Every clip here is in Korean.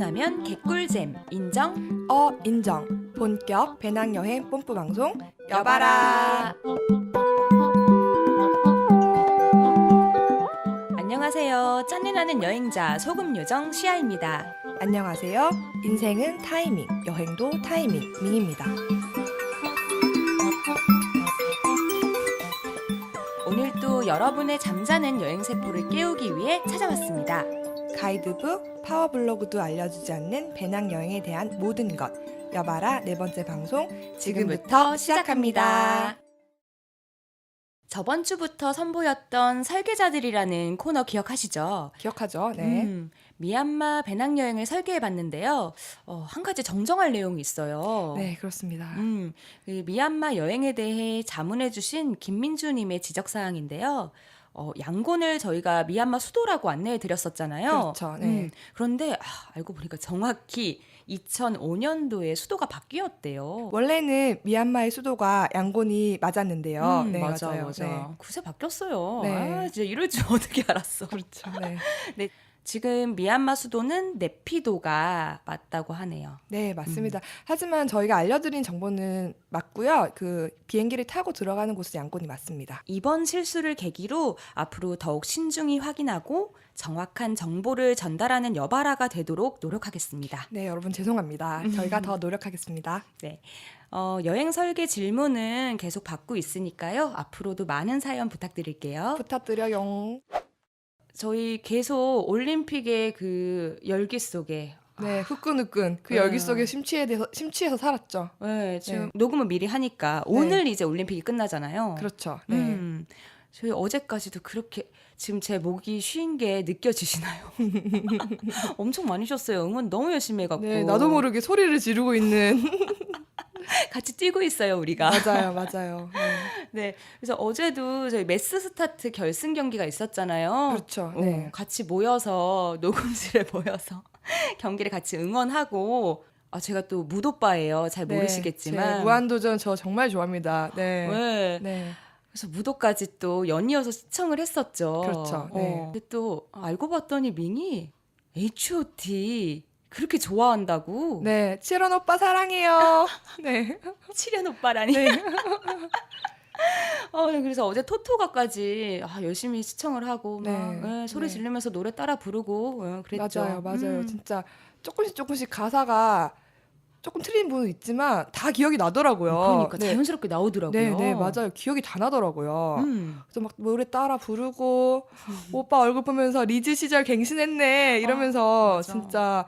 하면 개꿀잼 인정? 인정. 본격 배낭여행 뽐뿌 방송 여봐라. 안녕하세요. 짠내나는 여행자 소금요정 시아입니다. 안녕하세요. 인생은 타이밍, 여행도 타이밍, 밍입니다. 오늘도 여러분의 잠자는 여행세포를 깨우기 위해 찾아왔습니다. 가이드북, 파워블로그도 알려주지 않는 배낭여행에 대한 모든 것. 여봐라 네 번째 방송 지금부터 시작합니다. 저번 주부터 선보였던 설계자들이라는 코너 기억하시죠? 기억하죠? 네. 미얀마 배낭여행을 설계해봤는데요. 한 가지 정정할 내용이 있어요. 네, 그렇습니다. 그 미얀마 여행에 대해 자문해주신 김민주님의 지적사항인데요. 양곤을 저희가 미얀마 수도라고 안내해드렸었잖아요. 그렇죠. 네. 그런데 알고 보니까 정확히 2005년도에 수도가 바뀌었대요. 원래는 미얀마의 수도가 양곤이 맞았는데요. 네, 맞아. 네. 그새 바뀌었어요. 네. 진짜 이럴 줄 어떻게 알았어. 그렇죠. 네. 지금 미얀마 수도는 네피도가 맞다고 하네요. 네, 맞습니다. 하지만 저희가 알려드린 정보는 맞고요. 그 비행기를 타고 들어가는 곳은 양곤이 맞습니다. 이번 실수를 계기로 앞으로 더욱 신중히 확인하고 정확한 정보를 전달하는 여바라가 되도록 노력하겠습니다. 네, 여러분 죄송합니다. 저희가 더 노력하겠습니다. 네. 여행 설계 질문은 계속 받고 있으니까요. 앞으로도 많은 사연 부탁드릴게요. 부탁드려요. 저희 계속 올림픽의 그 열기 속에 네, 후끈후끈 그 네. 열기 속에 심취해서 살았죠. 지금 네. 녹음은 미리 하니까 오늘 이제 올림픽이 끝나잖아요. 그렇죠. 네. 저희 어제까지도 그렇게 지금 제 목이 쉰 게 느껴지시나요? 엄청 많이 쉬었어요. 응원 너무 열심히 해갖고. 네, 나도 모르게 소리를 지르고 있는. 같이 뛰고 있어요, 우리가. 맞아요. 네. 그래서 어제도 저희 메스 스타트 결승 경기가 있었잖아요. 그렇죠. 네. 같이 모여서 녹음실에 모여서 경기를 같이 응원하고 제가 또 무도빠예요. 잘 모르시겠지만. 제 무한도전 저 정말 좋아합니다. 네. 네. 네. 그래서 무도까지 또 연이어서 시청을 했었죠. 그렇죠. 네. 근데 또 알고 봤더니 밍이 H.O.T 그렇게 좋아한다고. 네, 칠원 오빠 사랑해요. 네. 칠현 오빠라니. 네. 네, 그래서 어제 토토가까지 열심히 시청을 하고 막 네. 소리 네. 지르면서 노래 따라 부르고 그랬죠. 맞아요. 진짜 조금씩 가사가 조금 틀린 부분은 있지만 다 기억이 나더라고요. 그러니까 네. 자연스럽게 나오더라고요. 네, 맞아요. 기억이 다 나더라고요. 음. 그래서 막 노래 따라 부르고 오빠 얼굴 보면서 리즈 시절 갱신했네 이러면서 맞아. 진짜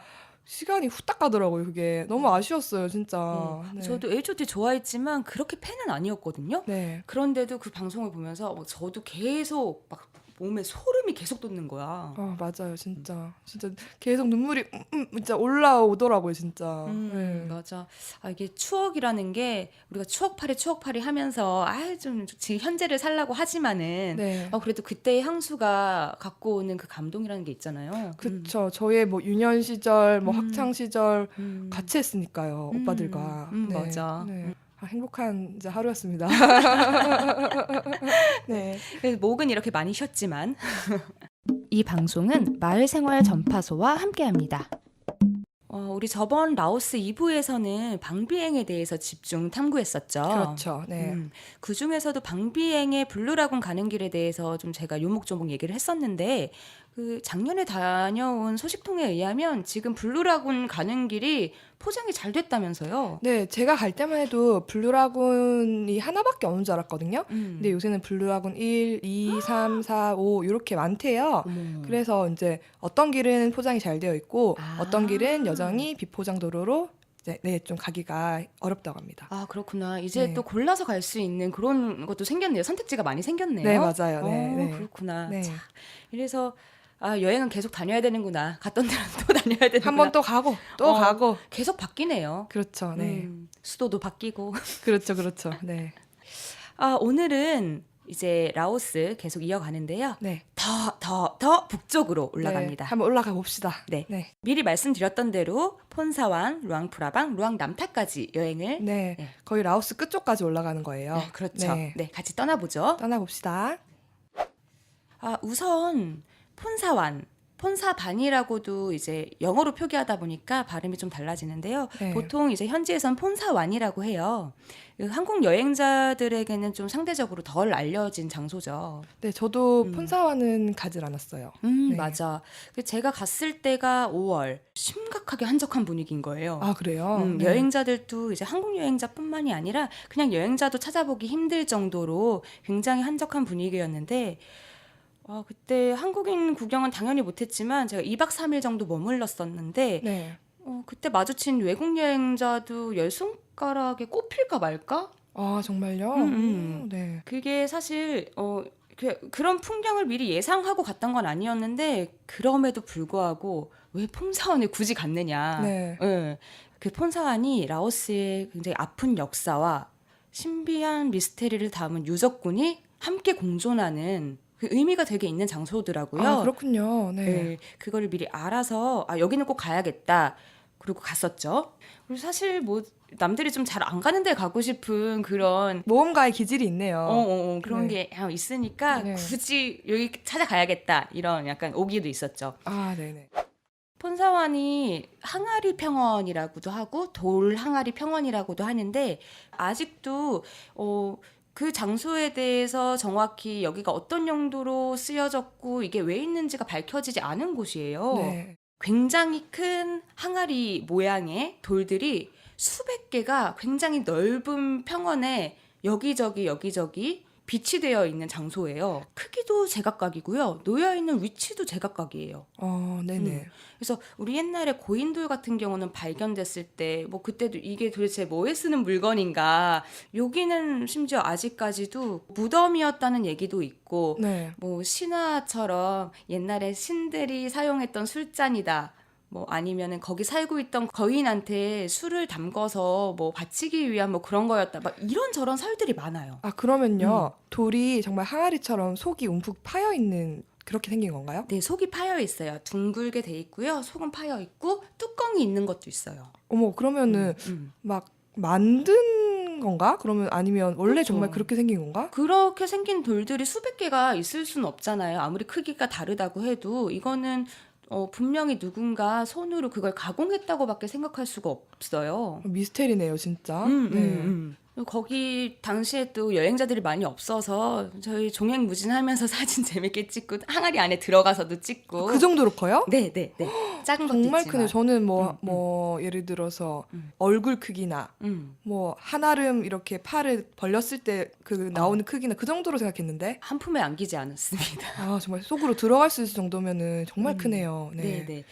시간이 후딱 가더라고요. 그게 너무 아쉬웠어요, 진짜. 네. 저도 H.O.T 좋아했지만 그렇게 팬은 아니었거든요. 네. 그런데도 그 방송을 보면서 저도 계속 막 몸에 소름이 계속 돋는 거야. 맞아요, 진짜 계속 눈물이 진짜 올라오더라고요, 진짜. 네. 맞아. 이게 추억이라는 게 우리가 추억팔이 하면서 좀 지금 현재를 살라고 하지만은 네. 그래도 그때의 향수가 갖고 오는 그 감동이라는 게 있잖아요. 그쵸. 저의 뭐 유년 시절, 뭐 학창 시절 음. 같이 했으니까요, 오빠들과. 네. 맞아. 네. 행복한 이제 하루였습니다. 네. 그래서 목은 이렇게 많이 쉬었지만 이 방송은 마을생활 전파소와 함께합니다. 우리 저번 라오스 2부에서는 방비행에 대해서 집중 탐구했었죠. 그렇죠. 네. 그 중에서도 방비행의 블루라군 가는 길에 대해서 좀 제가 요목조목 얘기를 했었는데 그 작년에 다녀온 소식통에 의하면 지금 블루라군 가는 길이 포장이 잘 됐다면서요. 네, 제가 갈 때만 해도 블루라군이 하나밖에 없는 줄 알았거든요. 음. 근데 요새는 블루라군 1, 2, 3, 4, 5 이렇게 많대요. 어머. 그래서 이제 어떤 길은 포장이 잘 되어 있고 아. 어떤 길은 여전히 비포장 도로로 이제 좀 가기가 어렵다고 합니다. 그렇구나. 이제 네. 또 골라서 갈 수 있는 그런 것도 생겼네요. 선택지가 많이 생겼네요. 네, 맞아요. 네. 그렇구나. 네. 자, 이래서 여행은 계속 다녀야 되는구나. 갔던 데는 또 다녀야 되는구나. 한 번 또 가고 또 가고. 계속 바뀌네요. 그렇죠. 네. 수도도 바뀌고. 그렇죠. 네. 오늘은 이제 라오스 계속 이어가는데요. 네. 더 북쪽으로 올라갑니다. 네. 한번 올라가 봅시다. 네. 네. 미리 말씀드렸던 대로 폰사완, 루앙프라방, 루앙남타까지 여행을 네. 네. 거의 라오스 끝쪽까지 올라가는 거예요. 네, 그렇죠. 네. 네, 같이 떠나보죠. 떠나봅시다. 우선 폰사완 폰사반이라고도 이제 영어로 표기하다 보니까 발음이 좀 달라지는데요. 네. 보통 이제 현지에선 폰사완이라고 해요. 한국 여행자들에게는 좀 상대적으로 덜 알려진 장소죠. 네, 저도 음. 폰사와는 가질 않았어요. 네. 맞아. 제가 갔을 때가 5월. 심각하게 한적한 분위기인 거예요. 아, 그래요? 네. 여행자들도 이제 한국 여행자뿐만이 아니라 그냥 여행자도 찾아보기 힘들 정도로 굉장히 한적한 분위기였는데 그때 한국인 구경은 당연히 못했지만 제가 2박 3일 정도 머물렀었는데 네. 그때 마주친 외국 여행자도 열 손가락에 꼽힐까 말까? 아, 정말요? 네. 그게 사실 그런 풍경을 미리 예상하고 갔던 건 아니었는데 그럼에도 불구하고 왜 폰사원을 굳이 갔느냐. 네. 예. 그 폰사원이 라오스의 굉장히 아픈 역사와 신비한 미스테리를 담은 유적군이 함께 공존하는 그 의미가 되게 있는 장소더라고요. 아, 그렇군요. 네. 네, 그거를 미리 알아서 여기는 꼭 가야겠다. 그리고 갔었죠. 그리고 사실 뭐 남들이 좀 잘 안 가는 데 가고 싶은 그런 모험가의 기질이 있네요. 그런 네. 게 있으니까 네. 굳이 여기 찾아가야겠다 이런 약간 오기도 있었죠. 아, 네네. 폰사완이 항아리 평원이라고도 하고 돌 항아리 평원이라고도 하는데 아직도 그 장소에 대해서 정확히 여기가 어떤 용도로 쓰여졌고 이게 왜 있는지가 밝혀지지 않은 곳이에요. 네. 굉장히 큰 항아리 모양의 돌들이 수백 개가 굉장히 넓은 평원에 여기저기 비치되어 있는 장소예요. 크기도 제각각이고요. 놓여있는 위치도 제각각이에요. 네네. 그래서 우리 옛날에 고인돌 같은 경우는 발견됐을 때 뭐 그때도 이게 도대체 뭐에 쓰는 물건인가, 여기는 심지어 아직까지도 무덤이었다는 얘기도 있고 네. 뭐 신화처럼 옛날에 신들이 사용했던 술잔이다, 뭐 아니면은 거기 살고 있던 거인한테 술을 담궈서 뭐 바치기 위한 뭐 그런 거였다, 막 이런저런 설들이 많아요. 아, 그러면요. 돌이 정말 항아리처럼 속이 움푹 파여 있는 그렇게 생긴 건가요? 네, 속이 파여 있어요. 둥글게 돼 있고요. 속은 파여 있고 뚜껑이 있는 것도 있어요. 어머, 그러면은 막 만든 건가? 그러면 아니면 원래 그렇죠. 정말 그렇게 생긴 건가? 그렇게 생긴 돌들이 수백 개가 있을 수는 없잖아요. 아무리 크기가 다르다고 해도 이거는 분명히 누군가 손으로 그걸 가공했다고밖에 생각할 수가 없어요. 미스테리네요, 진짜. 네. 거기 당시에 또 여행자들이 많이 없어서 저희 종횡무진하면서 사진 재밌게 찍고 항아리 안에 들어가서도 찍고. 그 정도로 커요? 네. 작은 것도 정말 있지만. 크네. 저는 뭐 예를 들어서 얼굴 크기나 뭐 한아름 이렇게 팔을 벌렸을 때 그 나오는 크기나 그 정도로 생각했는데 한 품에 안기지 않았습니다. 아, 정말 속으로 들어갈 수 있을 정도면은 정말 크네요. 네. 네.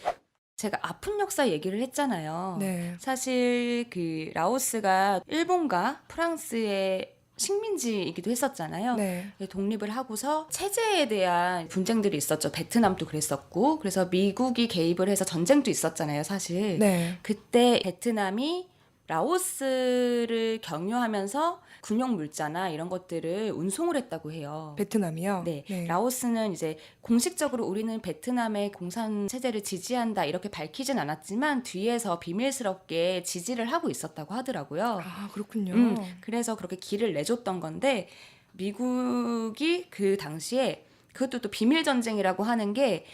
제가 아픈 역사 얘기를 했잖아요. 네. 사실 그 라오스가 일본과 프랑스의 식민지이기도 했었잖아요. 네. 독립을 하고서 체제에 대한 분쟁들이 있었죠. 베트남도 그랬었고, 그래서 미국이 개입을 해서 전쟁도 있었잖아요, 사실. 네. 그때 베트남이 라오스를 경유하면서 군용물자나 이런 것들을 운송을 했다고 해요. 베트남이요? 네. 라오스는 이제 공식적으로 우리는 베트남의 공산 체제를 지지한다 이렇게 밝히진 않았지만 뒤에서 비밀스럽게 지지를 하고 있었다고 하더라고요. 아, 그렇군요. 그래서 그렇게 길을 내줬던 건데 미국이 그 당시에 그것도 또 비밀 전쟁이라고 하는 게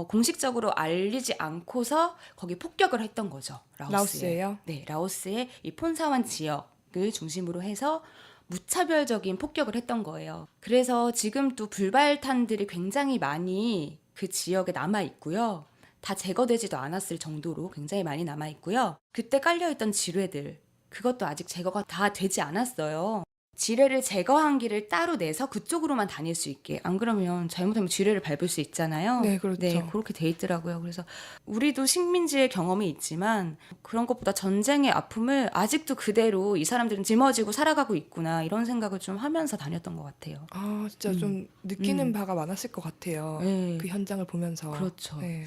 공식적으로 알리지 않고서 거기 폭격을 했던 거죠. 라오스예요? 네, 라오스의 이 폰사완 지역을 중심으로 해서 무차별적인 폭격을 했던 거예요. 그래서 지금 또 불발탄들이 굉장히 많이 그 지역에 남아 있고요. 다 제거되지도 않았을 정도로 굉장히 많이 남아 있고요. 그때 깔려있던 지뢰들, 그것도 아직 제거가 다 되지 않았어요. 지뢰를 제거한 길을 따로 내서 그쪽으로만 다닐 수 있게. 안 그러면 잘못하면 지뢰를 밟을 수 있잖아요. 네, 그렇죠. 네, 그렇게 돼 있더라고요. 그래서 우리도 식민지의 경험이 있지만 그런 것보다 전쟁의 아픔을 아직도 그대로 이 사람들은 짊어지고 살아가고 있구나, 이런 생각을 좀 하면서 다녔던 것 같아요. 아, 진짜 좀 느끼는 바가 많았을 것 같아요. 네. 그 현장을 보면서. 그렇죠. 네.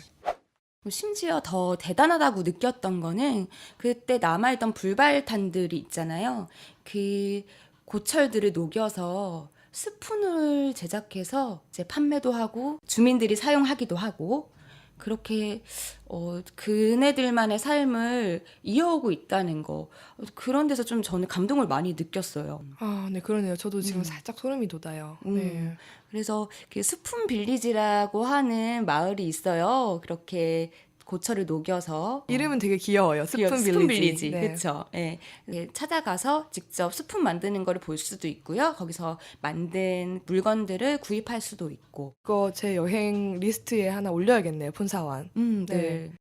심지어 더 대단하다고 느꼈던 거는 그때 남아있던 불발탄들이 있잖아요. 그 고철들을 녹여서 스푼을 제작해서 이제 판매도 하고 주민들이 사용하기도 하고, 그렇게 그네들만의 삶을 이어오고 있다는 거 그런 데서 좀 저는 감동을 많이 느꼈어요. 아, 네, 그러네요. 저도 지금 음. 살짝 소름이 돋아요. 음. 네. 그래서 그 스푼 빌리지라고 하는 마을이 있어요. 그렇게 고철을 녹여서 이름은 되게 귀여워요. 스푼 빌리지. 네. 그렇죠. 예. 예, 찾아가서 직접 스푼 만드는 거를 볼 수도 있고요. 거기서 만든 물건들을 구입할 수도 있고. 그거 제 여행 리스트에 하나 올려야겠네요. 폰사원. 네.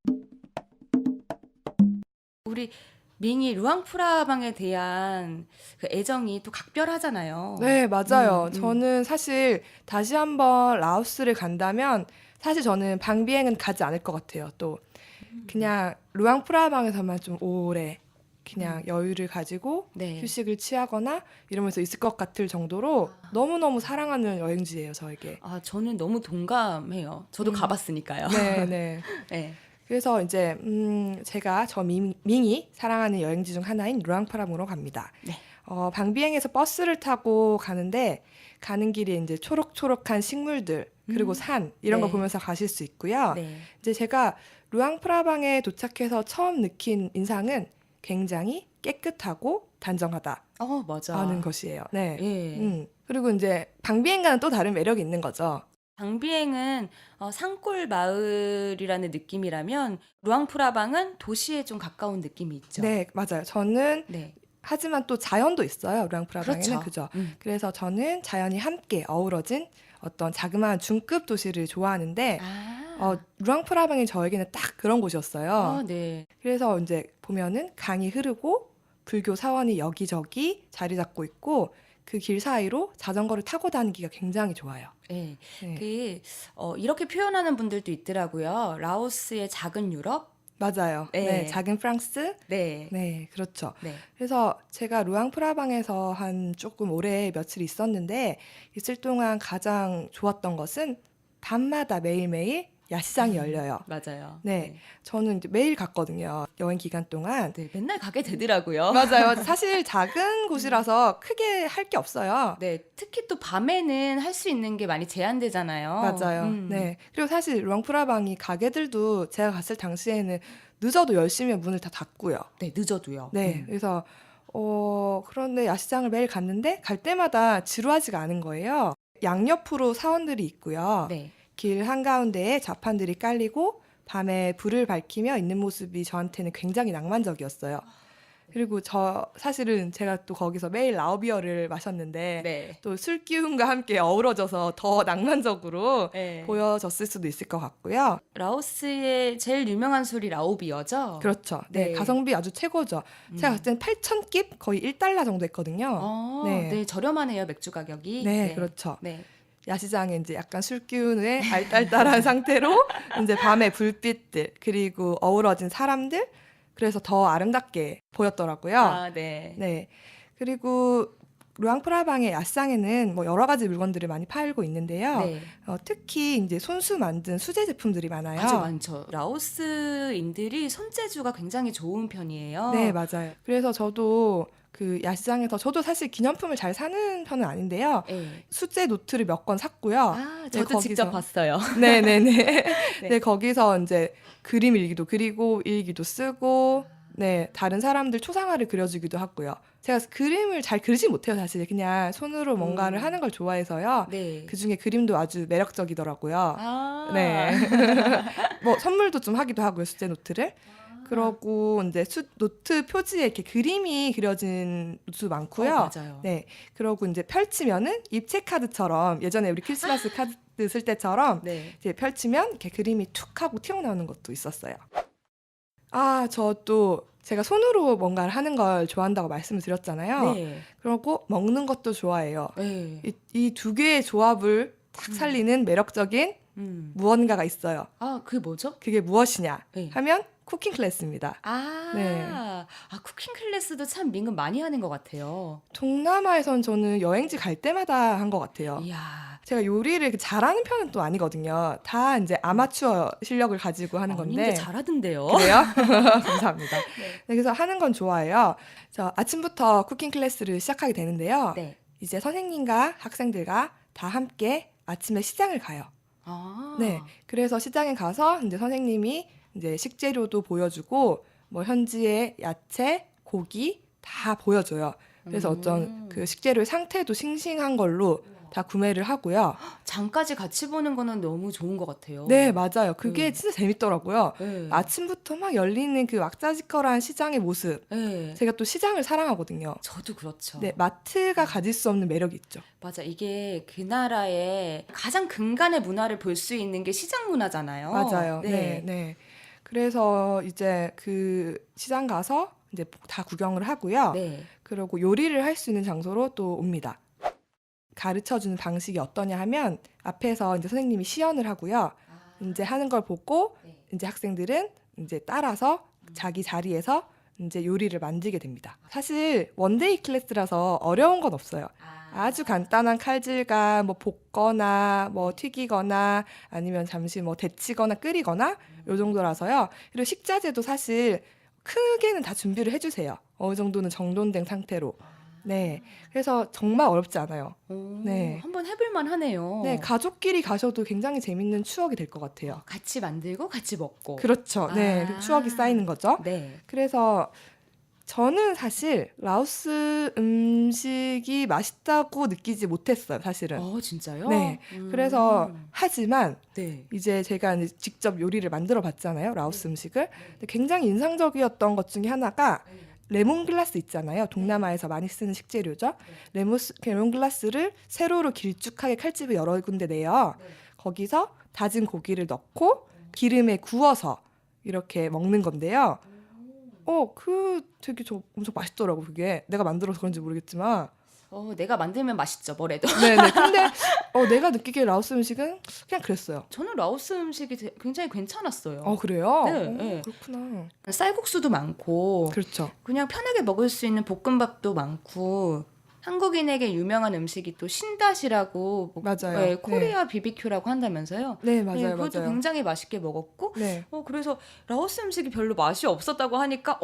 우리 밍이 루앙프라방에 대한 그 애정이 또 각별하잖아요. 네, 맞아요. 음. 저는 사실 다시 한번 라오스를 간다면 사실 저는 방비행은 가지 않을 것 같아요. 또 그냥 루앙프라방에서만 좀 오래 그냥 여유를 가지고 네. 휴식을 취하거나 이러면서 있을 것 같을 정도로 너무너무 사랑하는 여행지예요, 저에게. 아, 저는 너무 동감해요. 저도 가봤으니까요. 네, 네. 네. 그래서 이제 제가 밍이 사랑하는 여행지 중 하나인 루앙프라방으로 갑니다. 네. 방비행에서 버스를 타고 가는데 가는 길에 이제 초록초록한 식물들 그리고 산 이런 거 네. 보면서 가실 수 있고요. 네. 이제 제가 루앙프라방에 도착해서 처음 느낀 인상은 굉장히 깨끗하고 단정하다는 맞아. 것이에요. 네. 예. 그리고 이제 방비행과는 또 다른 매력이 있는 거죠. 방비행은 산골 마을이라는 느낌이라면 루앙프라방은 도시에 좀 가까운 느낌이 있죠. 네, 맞아요. 저는 네. 하지만 또 자연도 있어요. 루앙프라방에는. 그렇죠. 그죠? 음. 그래서 저는 자연이 함께 어우러진 어떤 자그마한 중급 도시를 좋아하는데 루앙프라방이 저에게는 딱 그런 곳이었어요. 네. 그래서 이제 보면은 강이 흐르고 불교 사원이 여기저기 자리 잡고 있고 그 길 사이로 자전거를 타고 다니기가 굉장히 좋아요. 네. 네. 이렇게 표현하는 분들도 있더라고요. 라오스의 작은 유럽? 맞아요. 네. 네, 작은 프랑스. 네. 네, 그렇죠. 네. 그래서 제가 루앙프라방에서 한 조금 오래 며칠 있었는데 있을 동안 가장 좋았던 것은 밤마다 매일매일 야시장이 열려요. 맞아요. 네. 저는 이제 매일 갔거든요. 여행 기간 동안. 네, 맨날 가게 되더라고요. 맞아요. 사실 작은 곳이라서 크게 할 게 없어요. 네, 특히 또 밤에는 할 수 있는 게 많이 제한되잖아요. 맞아요. 네. 그리고 사실 루앙프라방이 가게들도 제가 갔을 당시에는 늦어도 10시면 문을 다 닫고요. 네, 늦어도요. 네. 그래서 그런데 야시장을 매일 갔는데 갈 때마다 지루하지가 않은 거예요. 양옆으로 사원들이 있고요. 네. 길 한가운데에 좌판들이 깔리고 밤에 불을 밝히며 있는 모습이 저한테는 굉장히 낭만적이었어요. 그리고 사실은 제가 또 거기서 매일 라우비어를 마셨는데 네. 또 술 기운과 함께 어우러져서 더 낭만적으로 네. 보여졌을 수도 있을 것 같고요. 라오스의 제일 유명한 술이 라오비어죠? 그렇죠. 네, 네. 가성비 아주 최고죠. 제가 갔을 땐 8,000깁 거의 1달러 정도 했거든요. 네. 네. 저렴하네요, 맥주 가격이. 네, 그렇죠. 네. 야시장에 이제 약간 술 기운에 알딸딸한 상태로 이제 밤에 불빛들 그리고 어우러진 사람들 그래서 더 아름답게 보였더라고요. 네. 네. 그리고 루앙프라방의 야시장에는 뭐 여러 가지 물건들을 많이 팔고 있는데요. 네. 특히 이제 손수 만든 수제 제품들이 많아요. 아주 많죠. 라오스인들이 손재주가 굉장히 좋은 편이에요. 네, 맞아요. 그래서 저도 그 야시장에서 저도 사실 기념품을 잘 사는 편은 아닌데요. 네. 수제 노트를 몇 권 샀고요. 저도 거기서- 직접 봤어요. 네네네. 네. 네, 거기서 이제 그림 일기도 그리고 일기도 쓰고, 네, 다른 사람들 초상화를 그려주기도 하고요. 제가 그림을 잘 그리지 못해요, 사실. 그냥 손으로 뭔가를 하는 걸 좋아해서요. 네. 그 중에 그림도 아주 매력적이더라고요. 네. 뭐 선물도 좀 하기도 하고요, 수제 노트를. 그러고 이제 노트 표지에 이렇게 그림이 그려진 노트도 많고요. 맞아요. 네, 그러고 이제 펼치면은 입체 카드처럼 예전에 우리 크리스마스 카드 쓸 때처럼 네. 이제 펼치면 이렇게 그림이 툭 하고 튀어나오는 것도 있었어요. 저 또 제가 손으로 뭔가를 하는 걸 좋아한다고 말씀을 드렸잖아요. 네. 그리고 먹는 것도 좋아해요. 네. 이 두 개의 조합을 딱 살리는 매력적인 무언가가 있어요. 그게 뭐죠? 그게 무엇이냐 네. 하면 쿠킹 클래스입니다. 네. 쿠킹 클래스도 참 민근 많이 하는 것 같아요. 동남아에선 저는 여행지 갈 때마다 한 것 같아요. 이야. 제가 요리를 이렇게 잘하는 편은 또 아니거든요. 다 이제 아마추어 실력을 가지고 하는 건데. 근데 잘하던데요. 그래요? 감사합니다. 네, 그래서 하는 건 좋아해요. 그래서 아침부터 쿠킹 클래스를 시작하게 되는데요. 네. 이제 선생님과 학생들과 다 함께 아침에 시장을 가요. 아. 네. 그래서 시장에 가서 이제 선생님이 이제 식재료도 보여주고 뭐 현지의 야채, 고기 다 보여줘요. 그래서 어떤 그 식재료의 상태도 싱싱한 걸로 다 구매를 하고요. 장까지 같이 보는 거는 너무 좋은 것 같아요. 네, 맞아요. 그게 진짜 재밌더라고요. 네. 아침부터 막 열리는 그 왁자지껄한 시장의 모습. 네. 제가 또 시장을 사랑하거든요. 저도 그렇죠. 네, 마트가 가질 수 없는 매력이 있죠. 맞아. 이게 그 나라의 가장 근간의 문화를 볼 수 있는 게 시장 문화잖아요. 맞아요. 네, 네. 그래서 이제 그 시장 가서 이제 다 구경을 하고요. 네. 그리고 요리를 할 수 있는 장소로 또 옵니다. 가르쳐주는 방식이 어떠냐 하면 앞에서 이제 선생님이 시연을 하고요. 이제 하는 걸 보고 네. 이제 학생들은 이제 따라서 자기 자리에서 이제 요리를 만들게 됩니다. 사실 원데이 클래스라서 어려운 건 없어요. 아주 간단한 칼질과 뭐 볶거나 뭐 튀기거나 아니면 잠시 뭐 데치거나 끓이거나 요 정도라서요. 그리고 식자재도 사실 크게는 다 준비를 해주세요. 어느 정도는 정돈된 상태로. 네, 그래서 정말 어렵지 않아요. 오, 네. 한번 해볼만 하네요. 네, 가족끼리 가셔도 굉장히 재밌는 추억이 될 것 같아요. 같이 만들고 같이 먹고. 그렇죠. 네, 그 추억이 쌓이는 거죠. 네. 그래서 저는 사실 라오스 음식이 맛있다고 느끼지 못했어요, 사실은. 진짜요? 네. 그래서 하지만 네. 이제 제가 이제 직접 요리를 만들어 봤잖아요, 라오스 음식을. 근데 굉장히 인상적이었던 것 중에 하나가 레몬글라스 있잖아요. 동남아에서 많이 쓰는 식재료죠. 레몬글라스를 세로로 길쭉하게 칼집을 여러 군데 내요. 거기서 다진 고기를 넣고 기름에 구워서 이렇게 먹는 건데요. 되게 엄청 맛있더라고, 그게. 내가 만들어서 그런지 모르겠지만. 내가 만들면 맛있죠, 뭐래도. 네네. 근데 내가 느끼기에 라오스 음식은 그냥 그랬어요. 저는 라오스 음식이 굉장히 괜찮았어요. 그래요? 네, 네. 그렇구나. 쌀국수도 많고, 그렇죠. 그냥 편하게 먹을 수 있는 볶음밥도 많고, 한국인에게 유명한 음식이 또 신다시라고 맞아요. 네, 코리아 BBQ라고 한다면서요. 네, 맞아요, 네, 그것도 맞아요. 굉장히 맛있게 먹었고, 네. 그래서 라오스 음식이 별로 맛이 없었다고 하니까,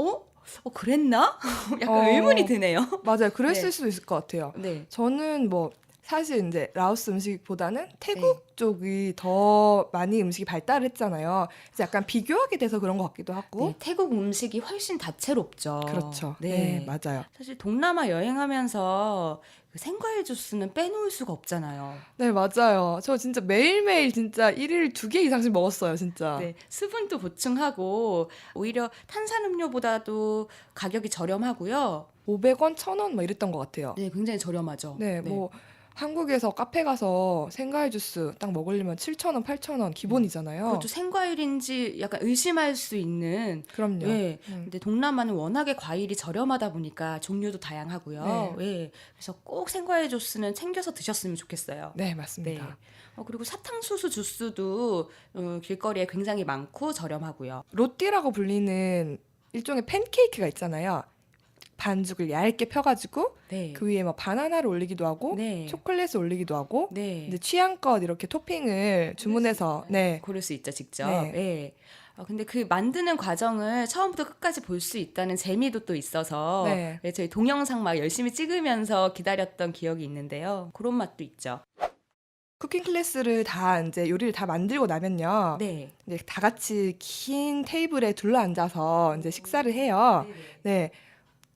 그랬나? 약간 어. 의문이 드네요. 맞아요. 그랬을 네. 수도 있을 것 같아요. 네. 저는 뭐 사실 이제 라오스 음식보다는 태국 쪽이 더 많이 음식이 발달을 했잖아요. 그래서 약간 비교하게 돼서 그런 것 같기도 하고. 네, 태국 음식이 훨씬 다채롭죠. 그렇죠. 네. 네, 맞아요. 사실 동남아 여행하면서 그 생과일 주스는 빼놓을 수가 없잖아요. 네, 맞아요. 저 진짜 매일매일 진짜 일일 2개 이상씩 먹었어요, 진짜. 네, 수분도 보충하고 오히려 탄산음료보다도 가격이 저렴하고요. 500원, 1,000원 막 이랬던 것 같아요. 네, 굉장히 저렴하죠. 네, 뭐 한국에서 카페 가서 생과일 주스 딱 먹으려면 7,000원, 8,000원 기본이잖아요. 그것도 생과일인지 약간 의심할 수 있는. 그럼요. 네. 근데 동남아는 워낙에 과일이 저렴하다 보니까 종류도 다양하고요. 네. 그래서 꼭 생과일 주스는 챙겨서 드셨으면 좋겠어요. 네, 맞습니다. 네. 그리고 사탕수수 주스도 길거리에 굉장히 많고 저렴하고요. 로띠라고 불리는 일종의 팬케이크가 있잖아요. 반죽을 얇게 펴가지고 네. 그 위에 뭐 바나나를 올리기도 하고 네. 초콜릿을 올리기도 하고 네. 이제 취향껏 이렇게 토핑을 주문해서 고를 수 있죠, 직접. 네. 네. 근데 그 만드는 과정을 처음부터 끝까지 볼 수 있다는 재미도 또 있어서 네. 네, 저희 동영상 막 열심히 찍으면서 기다렸던 기억이 있는데요. 그런 맛도 있죠. 쿠킹 클래스를 다 이제 요리를 다 만들고 나면요. 네. 이제 다 같이 긴 테이블에 둘러앉아서 이제 식사를 해요. 네.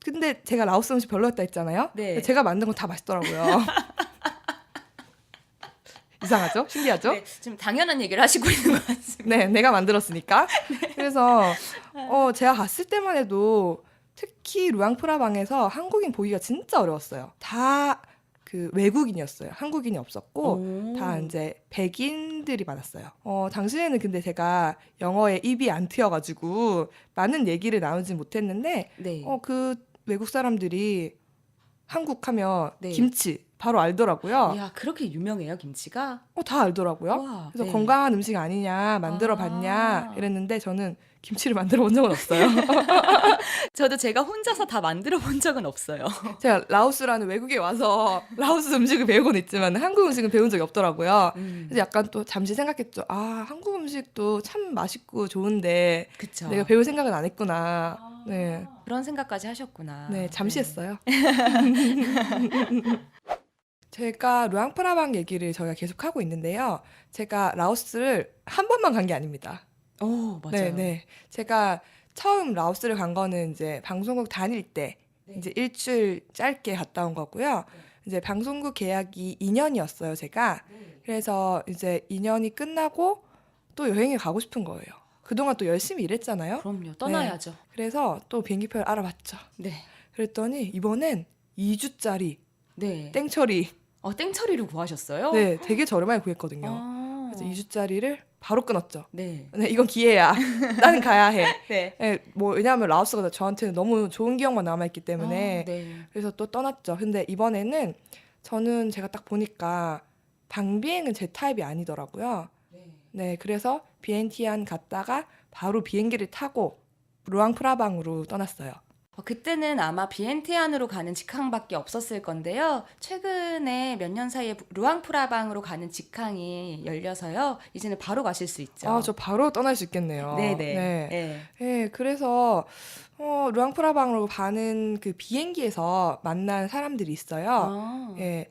근데 제가 라오스 음식 별로였다 했잖아요. 네. 근데 제가 만든 건 다 맛있더라고요. 이상하죠? 신기하죠? 네, 지금 당연한 얘기를 하시고 있는 것 같습니다. 네, 내가 만들었으니까. 그래서 제가 갔을 때만 해도 특히 루앙프라방에서 한국인 보기가 진짜 어려웠어요. 다 그 외국인이었어요. 한국인이 없었고 다 이제 백인들이 많았어요. 당시에는 근데 제가 영어에 입이 안 트여가지고 많은 얘기를 나누지 못했는데 네. 그 외국 사람들이 한국 하면 네. 김치 바로 알더라고요. 야, 그렇게 유명해요, 김치가? 다 알더라고요. 와, 그래서 네. 건강한 음식 아니냐, 만들어 봤냐 이랬는데 저는 김치를 만들어 본 적은 없어요. 저도 제가 혼자서 다 만들어 본 적은 없어요. 제가 라오스라는 외국에 와서 라오스 음식을 배우곤 있지만 한국 음식은 배운 적이 없더라고요. 그래서 약간 또 잠시 생각했죠. 한국 음식도 참 맛있고 좋은데 그쵸. 내가 배울 생각은 안 했구나. 네, 그런 생각까지 하셨구나. 네, 잠시 했어요. 제가 루앙프라방 얘기를 저희가 계속 하고 있는데요. 제가 라오스를 한 번만 간 게 아닙니다. 오, 네, 맞아요. 네. 제가 처음 라오스를 간 거는 이제 방송국 다닐 때 네. 이제 일주일 짧게 갔다 온 거고요. 이제 방송국 계약이 2년이었어요, 제가. 그래서 이제 2년이 끝나고 또 여행을 가고 싶은 거예요. 그동안 또 열심히 일했잖아요. 그럼요. 떠나야죠. 그래서 또 비행기표를 알아봤죠. 네. 그랬더니 이번엔 2주짜리 네. 땡처리. 땡처리를 구하셨어요? 네, 되게 저렴하게 구했거든요. 아. 그래서 2주짜리를 바로 끊었죠. 네. 네, 이건 기회야. 나는 가야 해. 네. 네, 뭐 왜냐하면 라오스가 저한테는 너무 좋은 기억만 남아있기 때문에 네. 그래서 또 떠났죠. 근데 이번에는 저는 제가 딱 보니까 방비행은 제 타입이 아니더라고요. 네. 네, 그래서 비엔티안 갔다가 바로 비행기를 타고 루앙프라방으로 떠났어요. 그때는 아마 비엔티안으로 가는 직항밖에 없었을 건데요. 최근에 몇 년 사이에 루앙프라방으로 가는 직항이 열려서요. 이제는 바로 가실 수 있죠. 아, 저 바로 떠날 수 있겠네요. 네네. 네. 네. 네, 그래서 루앙프라방으로 가는 그 비행기에서 만난 사람들이 있어요. 아. 예,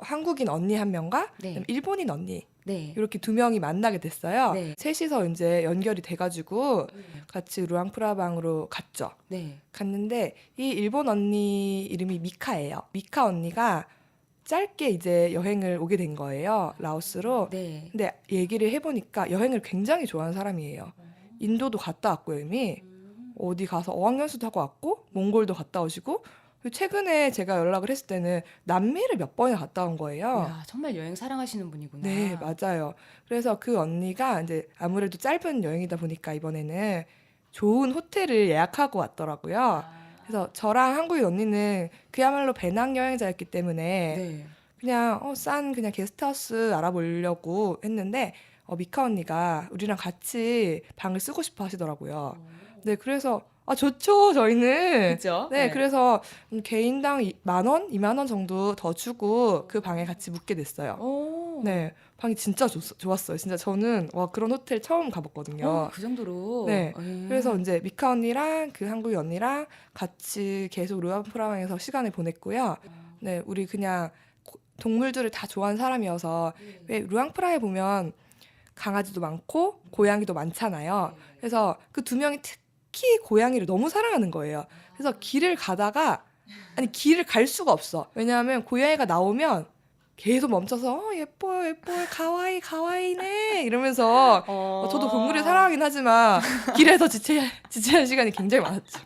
한국인 언니 한 명과 네. 그다음에 일본인 언니 네. 이렇게 두 명이 만나게 됐어요. 네. 셋이서 이제 연결이 돼가지고 같이 루앙프라방으로 갔죠. 네. 갔는데 이 일본 언니 이름이 미카예요. 미카 언니가 짧게 이제 여행을 오게 된 거예요. 라오스로. 네. 근데 얘기를 해보니까 여행을 굉장히 좋아하는 사람이에요. 인도도 갔다 왔고요, 이미. 어디 가서 어학연수도 하고 왔고 몽골도 갔다 오시고 그리고 최근에 제가 연락을 했을 때는 남미를 몇 번이나 갔다 온 거예요. 야, 정말 여행 사랑하시는 분이구나. 네, 맞아요. 그래서 그 언니가 이제 아무래도 짧은 여행이다 보니까 이번에는 좋은 호텔을 예약하고 왔더라고요. 아. 그래서 저랑 한국인 언니는 그야말로 배낭여행자였기 때문에 네. 그냥 싼 그냥 게스트하우스 알아보려고 했는데 미카 언니가 우리랑 같이 방을 쓰고 싶어 하시더라고요. 네, 그래서 좋죠, 저희는. 그죠? 네, 그래서 개인당 10,000원, 20,000원 정도 더 주고 그 방에 같이 묵게 됐어요. 오. 네, 방이 진짜 좋았어요. 진짜 저는 그런 호텔 처음 가봤거든요. 그 정도로. 네, 예. 그래서 이제 미카 언니랑 그 한국인 언니랑 같이 계속 루앙프라방에서 시간을 보냈고요. 네, 우리 그냥 동물들을 다 좋아하는 사람이어서 왜 루앙프라에 보면 강아지도 많고 고양이도 많잖아요. 그래서 그 두 명이 특히 고양이를 너무 사랑하는 거예요. 그래서 길을 가다가 길을 갈 수가 없어. 왜냐하면 고양이가 나오면 계속 멈춰서 예뻐요, 예뻐요, 가와이, 가와이네 이러면서 저도 동물을 사랑하긴 하지만 길에서 지체하는 시간이 굉장히 많았죠.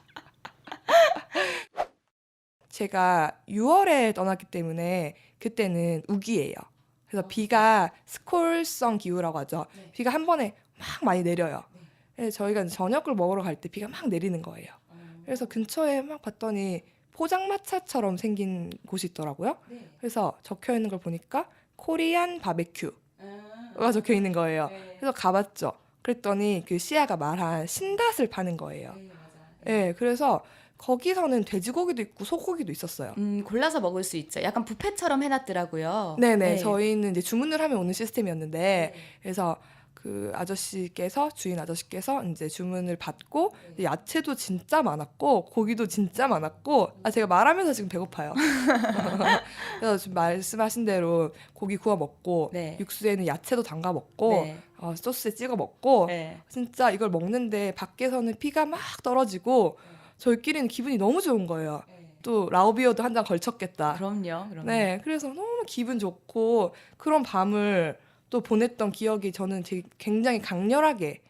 제가 6월에 떠났기 때문에 그때는 우기예요. 그래서 비가 스콜성 기후라고 하죠. 비가 한 번에 막 많이 내려요. 그래서 저희가 저녁을 먹으러 갈 때 비가 막 내리는 거예요. 그래서 근처에 막 봤더니 포장마차처럼 생긴 곳이 있더라고요. 그래서 적혀 있는 걸 보니까 코리안 바베큐가 적혀 있는 거예요. 그래서 가봤죠. 그랬더니 그 시아가 말한 신닷을 파는 거예요. 네, 그래서 거기서는 돼지고기도 있고 소고기도 있었어요. 골라서 먹을 수 있죠. 약간 뷔페처럼 해놨더라고요. 네네, 네. 저희는 이제 주문을 하면 오는 시스템이었는데, 그래서 그 주인 아저씨께서 이제 주문을 받고 야채도 진짜 많았고 고기도 진짜 많았고 제가 말하면서 지금 배고파요. 그래서 지금 말씀하신 대로 고기 구워 먹고 네. 육수에는 야채도 담가 먹고 네. 소스에 찍어 먹고 네. 진짜 이걸 먹는데 밖에서는 비가 막 떨어지고 저희끼리는 기분이 너무 좋은 거예요. 또 라오비어도 한 잔 걸쳤겠다. 그럼요. 네, 그래서 너무 기분 좋고 그런 밤을 또 보냈던 기억이 저는 굉장히 강렬하게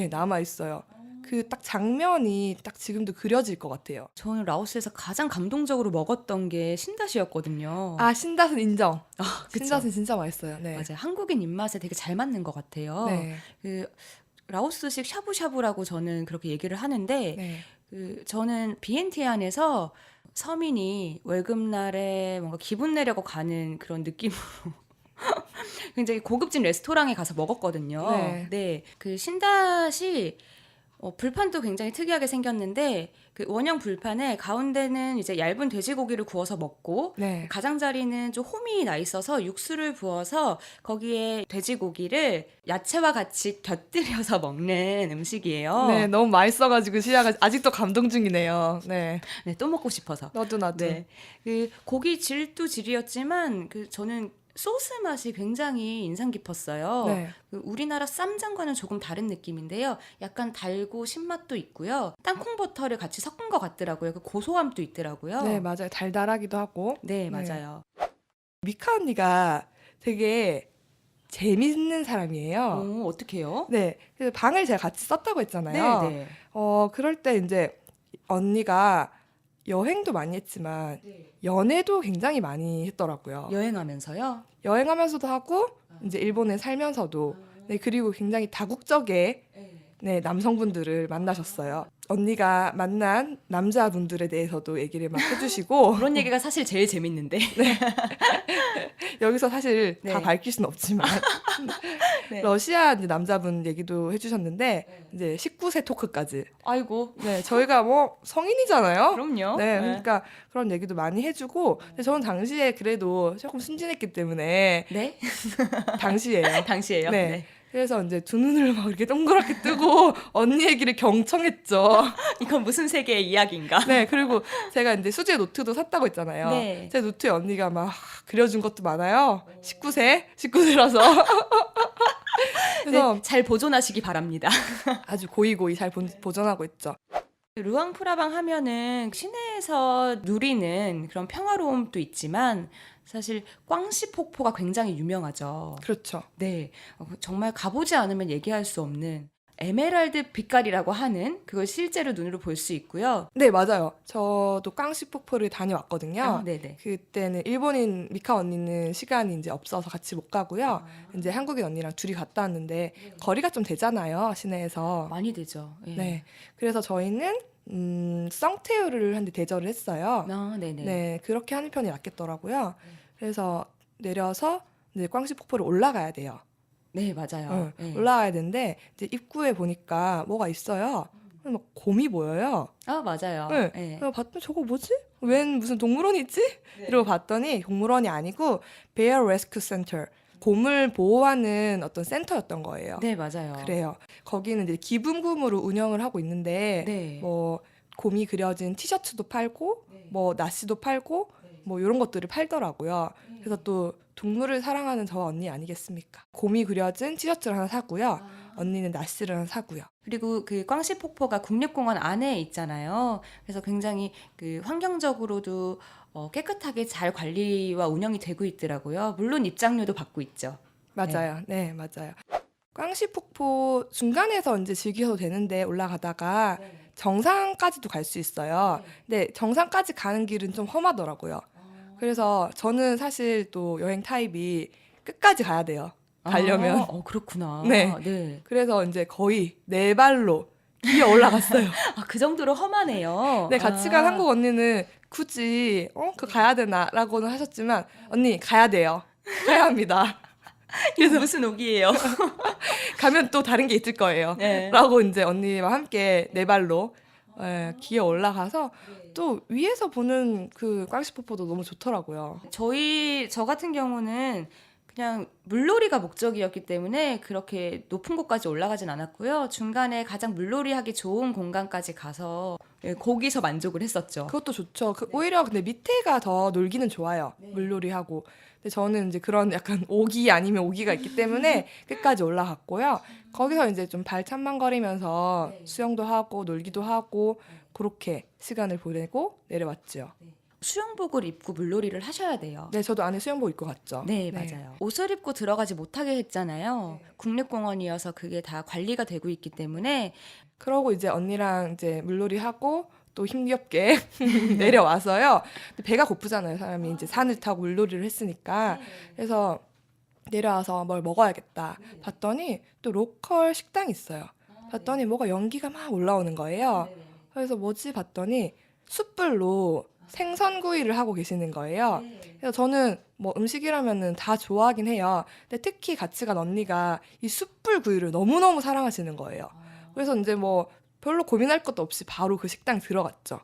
남아 있어요. 그 딱 장면이 딱 지금도 그려질 것 같아요. 저는 라오스에서 가장 감동적으로 먹었던 게 신다시였거든요. 신닷은 인정. 그쵸? 신닷은 진짜 맛있어요. 네. 맞아요. 한국인 입맛에 되게 잘 맞는 것 같아요. 네. 그 라오스식 샤브샤브라고 저는 그렇게 얘기를 하는데 네. 저는 비엔티안에서 서민이 월급날에 뭔가 기분 내려고 가는 그런 느낌으로 굉장히 고급진 레스토랑에 가서 먹었거든요. 네. 네, 그 신닷이 불판도 굉장히 특이하게 생겼는데 그 원형 불판에 가운데는 이제 얇은 돼지고기를 구워서 먹고 네. 가장자리는 좀 홈이 나 있어서 육수를 부어서 거기에 돼지고기를 야채와 같이 곁들여서 먹는 음식이에요. 네, 너무 맛있어가지고 시아가 아직도 감동 중이네요. 네. 네, 또 먹고 싶어서. 나도. 네. 그 고기 질도 질이었지만 그 저는 소스 맛이 굉장히 인상 깊었어요. 네. 그 우리나라 쌈장과는 조금 다른 느낌인데요. 약간 달고 신맛도 있고요. 땅콩 버터를 같이 섞은 것 같더라고요. 그 고소함도 있더라고요. 네, 맞아요. 달달하기도 하고. 네, 맞아요. 미카 언니가 되게 재밌는 사람이에요. 어떡해요? 네. 그래서 방을 제가 같이 썼다고 했잖아요. 네, 네. 그럴 때 이제 언니가 여행도 많이 했지만 연애도 굉장히 많이 했더라고요. 여행하면서요? 여행하면서도 하고 이제 일본에 살면서도 네, 그리고 굉장히 다국적의 네, 남성분들을 만나셨어요. 언니가 만난 남자분들에 대해서도 얘기를 막 해주시고 그런 얘기가 사실 제일 재밌는데. 여기서 사실 다 네. 밝힐 수는 없지만 네. 러시아 이제 남자분 얘기도 해주셨는데 이제 19세 토크까지. 아이고. 네, 저희가 뭐 성인이잖아요. 그럼요. 네, 그러니까 그런 얘기도 많이 해주고 근데 저는 당시에 그래도 조금 순진했기 때문에 네? 당시에요. 당시에요. 네. 네. 그래서 이제 두 눈을 막 이렇게 동그랗게 뜨고 언니 얘기를 경청했죠. 이건 무슨 세계의 이야기인가? 네, 그리고 제가 이제 수제 노트도 샀다고 했잖아요. 네. 제 노트에 언니가 막 그려준 것도 많아요. 19세라서. 그래서 네, 잘 보존하시기 바랍니다. 아주 고이고이 잘 보존하고 있죠. 루앙프라방 하면은 시내에서 누리는 그런 평화로움도 있지만 사실 꽝시 폭포가 굉장히 유명하죠. 그렇죠. 네, 정말 가보지 않으면 얘기할 수 없는 에메랄드 빛깔이라고 하는 그걸 실제로 눈으로 볼 수 있고요. 네, 맞아요. 저도 깡시 폭포를 다녀왔거든요. 네네. 그때는 일본인 미카 언니는 시간이 이제 없어서 같이 못 가고요. 이제 한국인 언니랑 둘이 갔다 왔는데 거리가 좀 되잖아요, 시내에서. 많이 되죠. 예. 네. 그래서 저희는 썽태우를 한 대 대절을 했어요. 네네. 네, 그렇게 하는 편이 낫겠더라고요. 그래서 내려서 이제 꽝시 폭포를 올라가야 돼요. 네, 맞아요. 응, 예. 올라가야 되는데 이제 입구에 보니까 뭐가 있어요. 막 곰이 보여요. 맞아요. 네. 예. 그래서 봤더니 저거 뭐지? 웬 무슨 동물원이 있지? 이러고 봤더니 동물원이 아니고 Bear Rescue Center, 곰을 보호하는 어떤 센터였던 거예요. 네, 맞아요. 그래요. 거기는 이제 기부금으로 운영을 하고 있는데 네. 뭐 곰이 그려진 티셔츠도 팔고 뭐 나시도 팔고 뭐 이런 것들을 팔더라고요. 그래서 또 동물을 사랑하는 저 언니 아니겠습니까? 곰이 그려진 티셔츠를 하나 사고요. 언니는 나시를 하나 사고요. 그리고 그 꽝시 폭포가 국립공원 안에 있잖아요. 그래서 굉장히 그 환경적으로도 깨끗하게 잘 관리와 운영이 되고 있더라고요. 물론 입장료도 받고 있죠. 맞아요. 네, 맞아요. 꽝시 폭포 중간에서 이제 즐겨도 되는데 올라가다가 정상까지도 갈 수 있어요. 근데 정상까지 가는 길은 좀 험하더라고요. 그래서 저는 사실 또 여행 타입이 끝까지 가야 돼요. 가려면. 그렇구나. 네. 네. 그래서 이제 거의 네 발로 기어 올라갔어요. 그 정도로 험하네요. 네, 같이 간 한국 언니는 굳이 그거 가야 되나라고는 하셨지만 언니 가야 돼요. 가야 합니다. 그래서 무슨 옥이에요? 가면 또 다른 게 있을 거예요. 네. 라고 이제 언니와 함께 네 발로 기어 올라가서 또 위에서 보는 그 꽝시 폭포도 너무 좋더라고요. 저 같은 경우는 그냥 물놀이가 목적이었기 때문에 그렇게 높은 곳까지 올라가진 않았고요. 중간에 가장 물놀이 하기 좋은 공간까지 가서 거기서 만족을 했었죠. 그것도 좋죠. 오히려 근데 밑에가 더 놀기는 좋아요. 네. 물놀이하고. 근데 저는 이제 그런 약간 오기 아니면 오기가 있기 때문에 끝까지 올라갔고요. 거기서 이제 좀 발찬망거리면서 수영도 하고 놀기도 하고 그렇게 시간을 보내고 내려왔죠. 수영복을 입고 물놀이를 하셔야 돼요. 네, 저도 안에 수영복 입고 갔죠. 네, 맞아요. 옷을 입고 들어가지 못하게 했잖아요. 국립공원이어서 그게 다 관리가 되고 있기 때문에 그러고 이제 언니랑 이제 물놀이 하고 또 힘겹게 내려와서요. 근데 배가 고프잖아요. 사람이 이제 산을 타고 물놀이를 했으니까. 그래서 내려와서 뭘 먹어야겠다. 봤더니 또 로컬 식당이 있어요. 봤더니 뭐가 연기가 막 올라오는 거예요. 그래서 뭐지 봤더니 숯불로 생선구이를 하고 계시는 거예요. 그래서 저는 뭐 음식이라면은 다 좋아하긴 해요. 근데 특히 같이 간 언니가 이 숯불 구이를 너무너무 사랑하시는 거예요. 그래서 이제 뭐 별로 고민할 것도 없이 바로 그 식당 들어갔죠.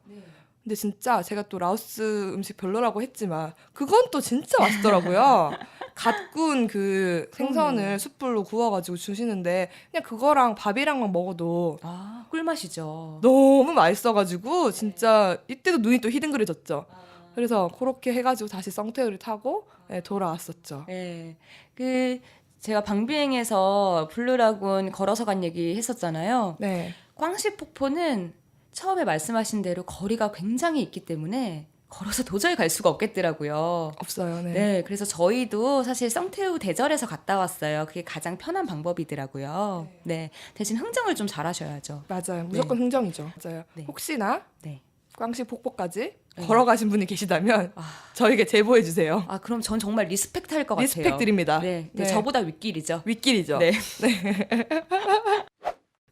근데 진짜 제가 또 라오스 음식 별로라고 했지만 그건 또 진짜 맛있더라고요. 갓 구운 그 생선을 숯불로 구워가지고 주시는데 그냥 그거랑 밥이랑만 먹어도 아, 꿀맛이죠. 너무 맛있어가지고 진짜 이때도 눈이 또 희등그레졌죠. 그래서 그렇게 해가지고 다시 썽태우를 타고 네, 돌아왔었죠. 예. 그 제가 방비행에서 블루라군 걸어서 간 얘기 했었잖아요. 네, 꽝시 폭포는 처음에 말씀하신 대로 거리가 굉장히 있기 때문에 걸어서 도저히 갈 수가 없겠더라고요. 없어요. 네. 네, 그래서 저희도 사실 썽태우 대절에서 갔다 왔어요. 그게 가장 편한 방법이더라고요. 네, 대신 흥정을 좀 잘하셔야죠. 맞아요. 무조건 흥정이죠. 맞아요. 네. 혹시나 네. 꽝시 폭포까지 네. 걸어가신 분이 계시다면 아. 저에게 제보해 주세요. 아, 그럼 전 정말 리스펙트 할 것 같아요. 리스펙 드립니다. 네, 네, 네. 저보다 윗길이죠. 윗길이죠. 네.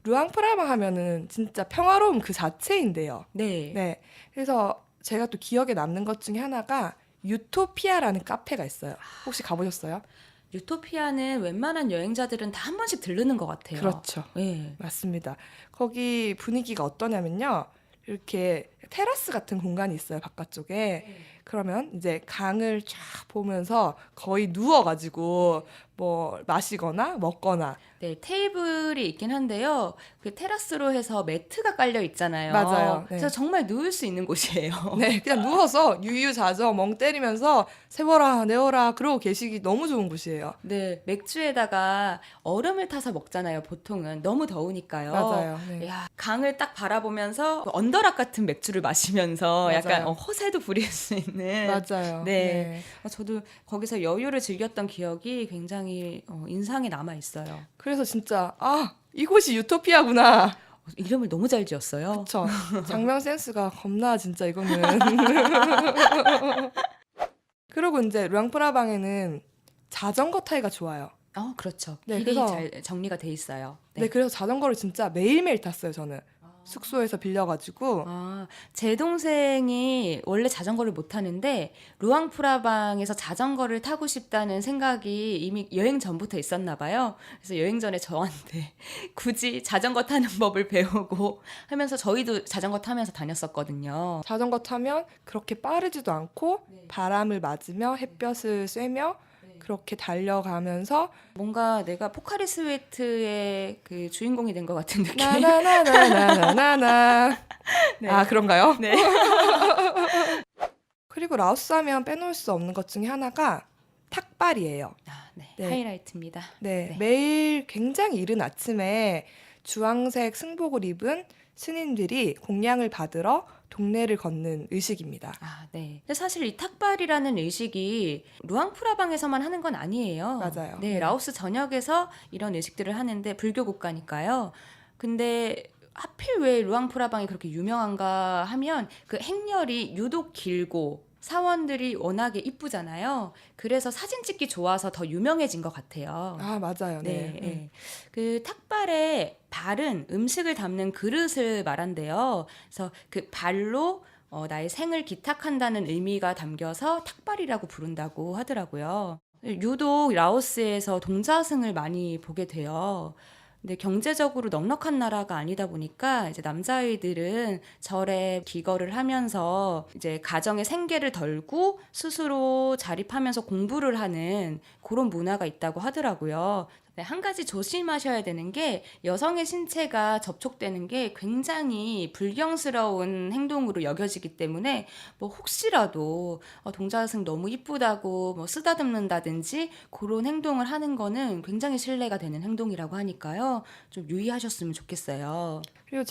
루앙프라방 하면은 진짜 평화로움 그 자체인데요. 네. 네. 그래서 제가 또 기억에 남는 것 중에 하나가 유토피아라는 카페가 있어요. 혹시 가보셨어요? 유토피아는 웬만한 여행자들은 다 한 번씩 들르는 것 같아요. 그렇죠. 네. 맞습니다. 거기 분위기가 어떠냐면요. 이렇게 테라스 같은 공간이 있어요, 바깥쪽에. 그러면 이제 강을 쫙 보면서 거의 누워가지고 뭐 마시거나 먹거나. 네, 테이블이 있긴 한데요. 그 테라스로 해서 매트가 깔려 있잖아요. 맞아요. 네. 그래서 정말 누울 수 있는 곳이에요. 네, 그냥 누워서 유유자저 멍 때리면서 세워라 내워라 그러고 계시기 너무 좋은 곳이에요. 네, 맥주에다가 얼음을 타서 먹잖아요. 보통은 너무 더우니까요. 맞아요. 네. 야, 강을 딱 바라보면서 그 언더락 같은 맥주를 마시면서 맞아요. 약간 허세도 부릴 수 있는. 맞아요. 네. 저도 거기서 여유를 즐겼던 기억이 굉장히 인상에 남아 있어요. 그래서 진짜 이곳이 유토피아구나. 이름을 너무 잘 지었어요. 그쵸. 장면 센스가 겁나 진짜 이거는. 그리고 이제 루앙프라방에는 자전거 타기가 좋아요. 그렇죠. 네, 길이 그래서- 잘 정리가 돼 있어요. 네, 그래서 자전거를 진짜 매일매일 탔어요, 저는. 숙소에서 빌려가지고. 제 동생이 원래 자전거를 못 타는데 루앙프라방에서 자전거를 타고 싶다는 생각이 이미 여행 전부터 있었나 봐요. 그래서 여행 전에 저한테 굳이 자전거 타는 법을 배우고 하면서 저희도 자전거 타면서 다녔었거든요. 자전거 타면 그렇게 빠르지도 않고 바람을 맞으며 햇볕을 쐬며 그렇게 달려가면서 뭔가 내가 포카리 스웨트의 그 주인공이 된 것 같은 느낌. 나나나나나나나. 네. 그런가요? 네. 그리고 라오스 하면 빼놓을 수 없는 것 중에 하나가 탁발이에요. 네. 네. 하이라이트입니다. 네, 네. 매일 굉장히 이른 아침에 주황색 승복을 입은 스님들이 공양을 받으러 동네를 걷는 의식입니다. 네. 근데 사실 이 탁발이라는 의식이 루앙프라방에서만 하는 건 아니에요. 맞아요. 네, 네. 라오스 전역에서 이런 의식들을 하는데 불교 국가니까요. 근데 하필 왜 루앙프라방이 그렇게 유명한가 하면 그 행렬이 유독 길고 사원들이 워낙에 이쁘잖아요. 그래서 사진 찍기 좋아서 더 유명해진 것 같아요. 맞아요. 네, 네. 네. 그 탁발의 발은 음식을 담는 그릇을 말한대요. 그래서 그 발로 나의 생을 기탁한다는 의미가 담겨서 탁발이라고 부른다고 하더라고요. 유독 라오스에서 동자승을 많이 보게 돼요. 근데 경제적으로 넉넉한 나라가 아니다 보니까 이제 남자아이들은 절에 기거를 하면서 이제 가정의 생계를 덜고 스스로 자립하면서 공부를 하는 그런 문화가 있다고 하더라고요. 네, 한 가지 조심하셔야 되는 게 여성의 신체가 접촉되는 게 굉장히 불경스러운 행동으로 여겨지기 때문에 뭐 혹시라도 동자승 너무 이쁘다고 뭐 쓰다듬는다든지 그런 행동을 하는 거는 굉장히 신뢰가 되는 행동이라고 하니까요. 좀 유의하셨으면 좋겠어요. 그리고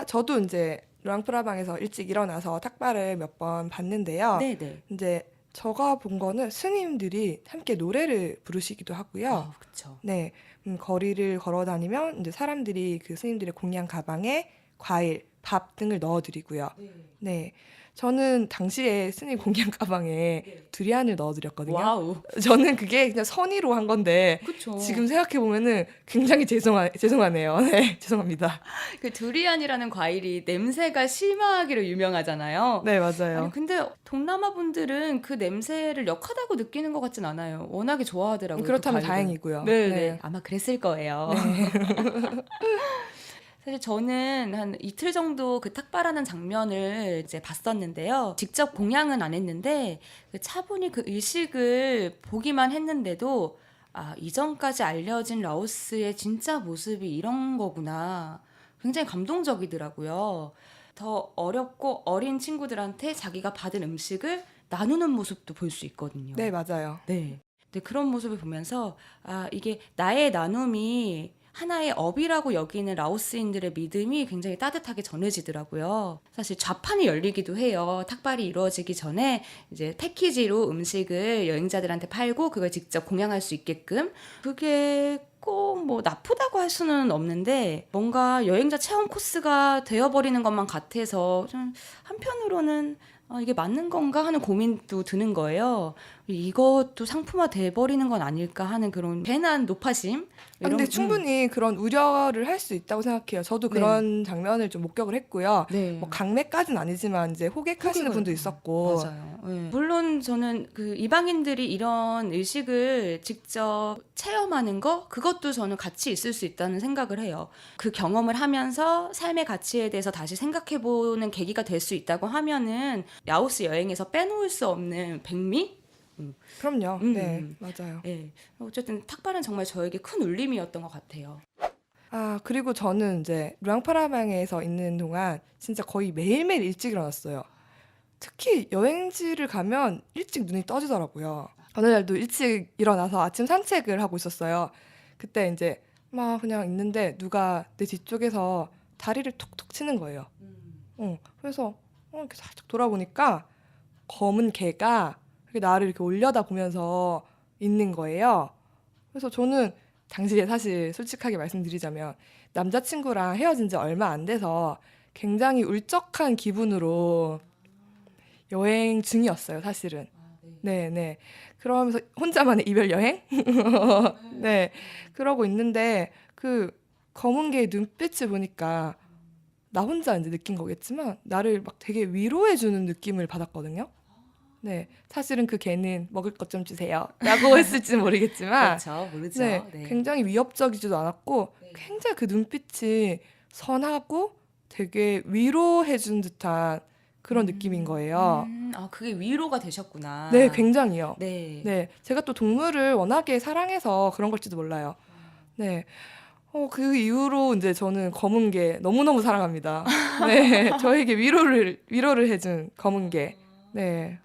저도 이제 루앙프라방에서 일찍 일어나서 탁발을 몇 번 봤는데요. 네네. 이제 제가 본 거는 스님들이 함께 노래를 부르시기도 하고요. 그렇죠. 네, 거리를 걸어 다니면 이제 사람들이 그 스님들의 공양 가방에 과일, 밥 등을 넣어드리고요. 네, 저는 당시에 스님 공양 가방에 두리안을 넣어드렸거든요. 와우. 저는 그게 그냥 선의로 한 건데 그렇죠. 지금 생각해 보면은 굉장히 죄송하네요. 네, 죄송합니다. 그 두리안이라는 과일이 냄새가 심하기로 유명하잖아요. 네, 맞아요. 아니 근데 동남아 분들은 그 냄새를 역하다고 느끼는 것 같진 않아요. 워낙에 좋아하더라고요. 그렇다면 그 과일을. 다행이고요. 네. 아마 그랬을 거예요. 사실 저는 한 이틀 정도 그 탁발하는 장면을 이제 봤었는데요. 직접 공양은 안 했는데 그 차분히 그 의식을 보기만 했는데도 아, 이전까지 알려진 라오스의 진짜 모습이 이런 거구나. 굉장히 감동적이더라고요. 더 어렵고 어린 친구들한테 자기가 받은 음식을 나누는 모습도 볼 수 있거든요. 네, 맞아요. 네. 근데 그런 모습을 보면서 아, 이게 나의 나눔이 하나의 업이라고 여기는 라오스인들의 믿음이 굉장히 따뜻하게 전해지더라고요. 사실 좌판이 열리기도 해요. 탁발이 이루어지기 전에 이제 패키지로 음식을 여행자들한테 팔고 그걸 직접 공양할 수 있게끔 그게 꼭 뭐 나쁘다고 할 수는 없는데 뭔가 여행자 체험 코스가 되어버리는 것만 같아서 좀 한편으로는 이게 맞는 건가 하는 고민도 드는 거예요. 이것도 상품화 돼버리는 건 아닐까 하는 그런 괜한 높아심. 아, 근데 충분히 그런 우려를 할 수 있다고 생각해요. 저도 네. 그런 장면을 좀 목격을 했고요. 네. 뭐 강매까지는 아니지만 이제 호객하시는 분도 있었고. 맞아요. 네. 물론 저는 그 이방인들이 이런 의식을 직접 체험하는 거 그것도 저는 가치 있을 수 있다는 생각을 해요. 그 경험을 하면서 삶의 가치에 대해서 다시 생각해보는 계기가 될 수 있다고 하면은 라오스 여행에서 빼놓을 수 없는 백미? 그럼요. 음. 네, 맞아요. 네. 어쨌든 탁발은 정말 저에게 큰 울림이었던 것 같아요. 아, 그리고 저는 이제 루앙프라방에서 있는 동안 진짜 거의 매일매일 일찍 일어났어요. 특히 여행지를 가면 일찍 눈이 떠지더라고요. 어느 날도 일찍 일어나서 아침 산책을 하고 있었어요. 그때 이제 막 그냥 있는데 누가 내 뒤쪽에서 다리를 톡톡 치는 거예요. 그래서 이렇게 살짝 돌아보니까 검은 개가 이렇게 나를 이렇게 올려다 보면서 있는 거예요. 그래서 저는 당시에 사실 솔직하게 말씀드리자면 남자친구랑 헤어진 지 얼마 안 돼서 굉장히 울적한 기분으로 여행 중이었어요, 사실은. 네, 네. 그러면서 혼자만의 이별 여행? 네. 그러고 있는데 그 검은 개의 눈빛을 보니까 나 혼자 이제 느낀 거겠지만 나를 막 되게 위로해 주는 느낌을 받았거든요. 네. 사실은 그 개는 먹을 것 좀 주세요. 라고 했을지 모르겠지만 그렇죠. 모르죠. 네, 네. 굉장히 위협적이지도 않았고 굉장히 그 눈빛이 선하고 되게 위로해 준 듯한 그런 느낌인 거예요. 그게 위로가 되셨구나. 네, 굉장히요. 네. 네, 제가 또 동물을 워낙에 사랑해서 그런 걸지도 몰라요. 네. 그 이후로 이제 저는 검은 개 너무너무 사랑합니다. 네, 저에게 위로를 해준 검은 개. 네.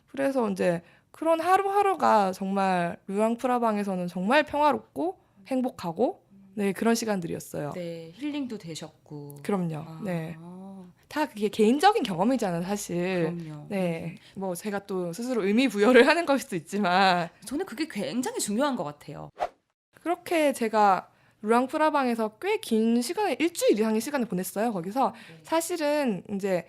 그래서 이제 그런 하루하루가 정말 루앙프라방에서는 정말 평화롭고 행복하고 네, 그런 시간들이었어요. 네, 힐링도 되셨고. 그럼요. 아, 네. 다 그게 개인적인 경험이잖아요, 사실. 그럼요. 네. 뭐 제가 또 스스로 의미 부여를 하는 걸 수도 있지만 저는 그게 굉장히 중요한 것 같아요. 그렇게 제가 루앙프라방에서 꽤 긴 시간을 일주일 이상의 시간을 보냈어요. 거기서 사실은 이제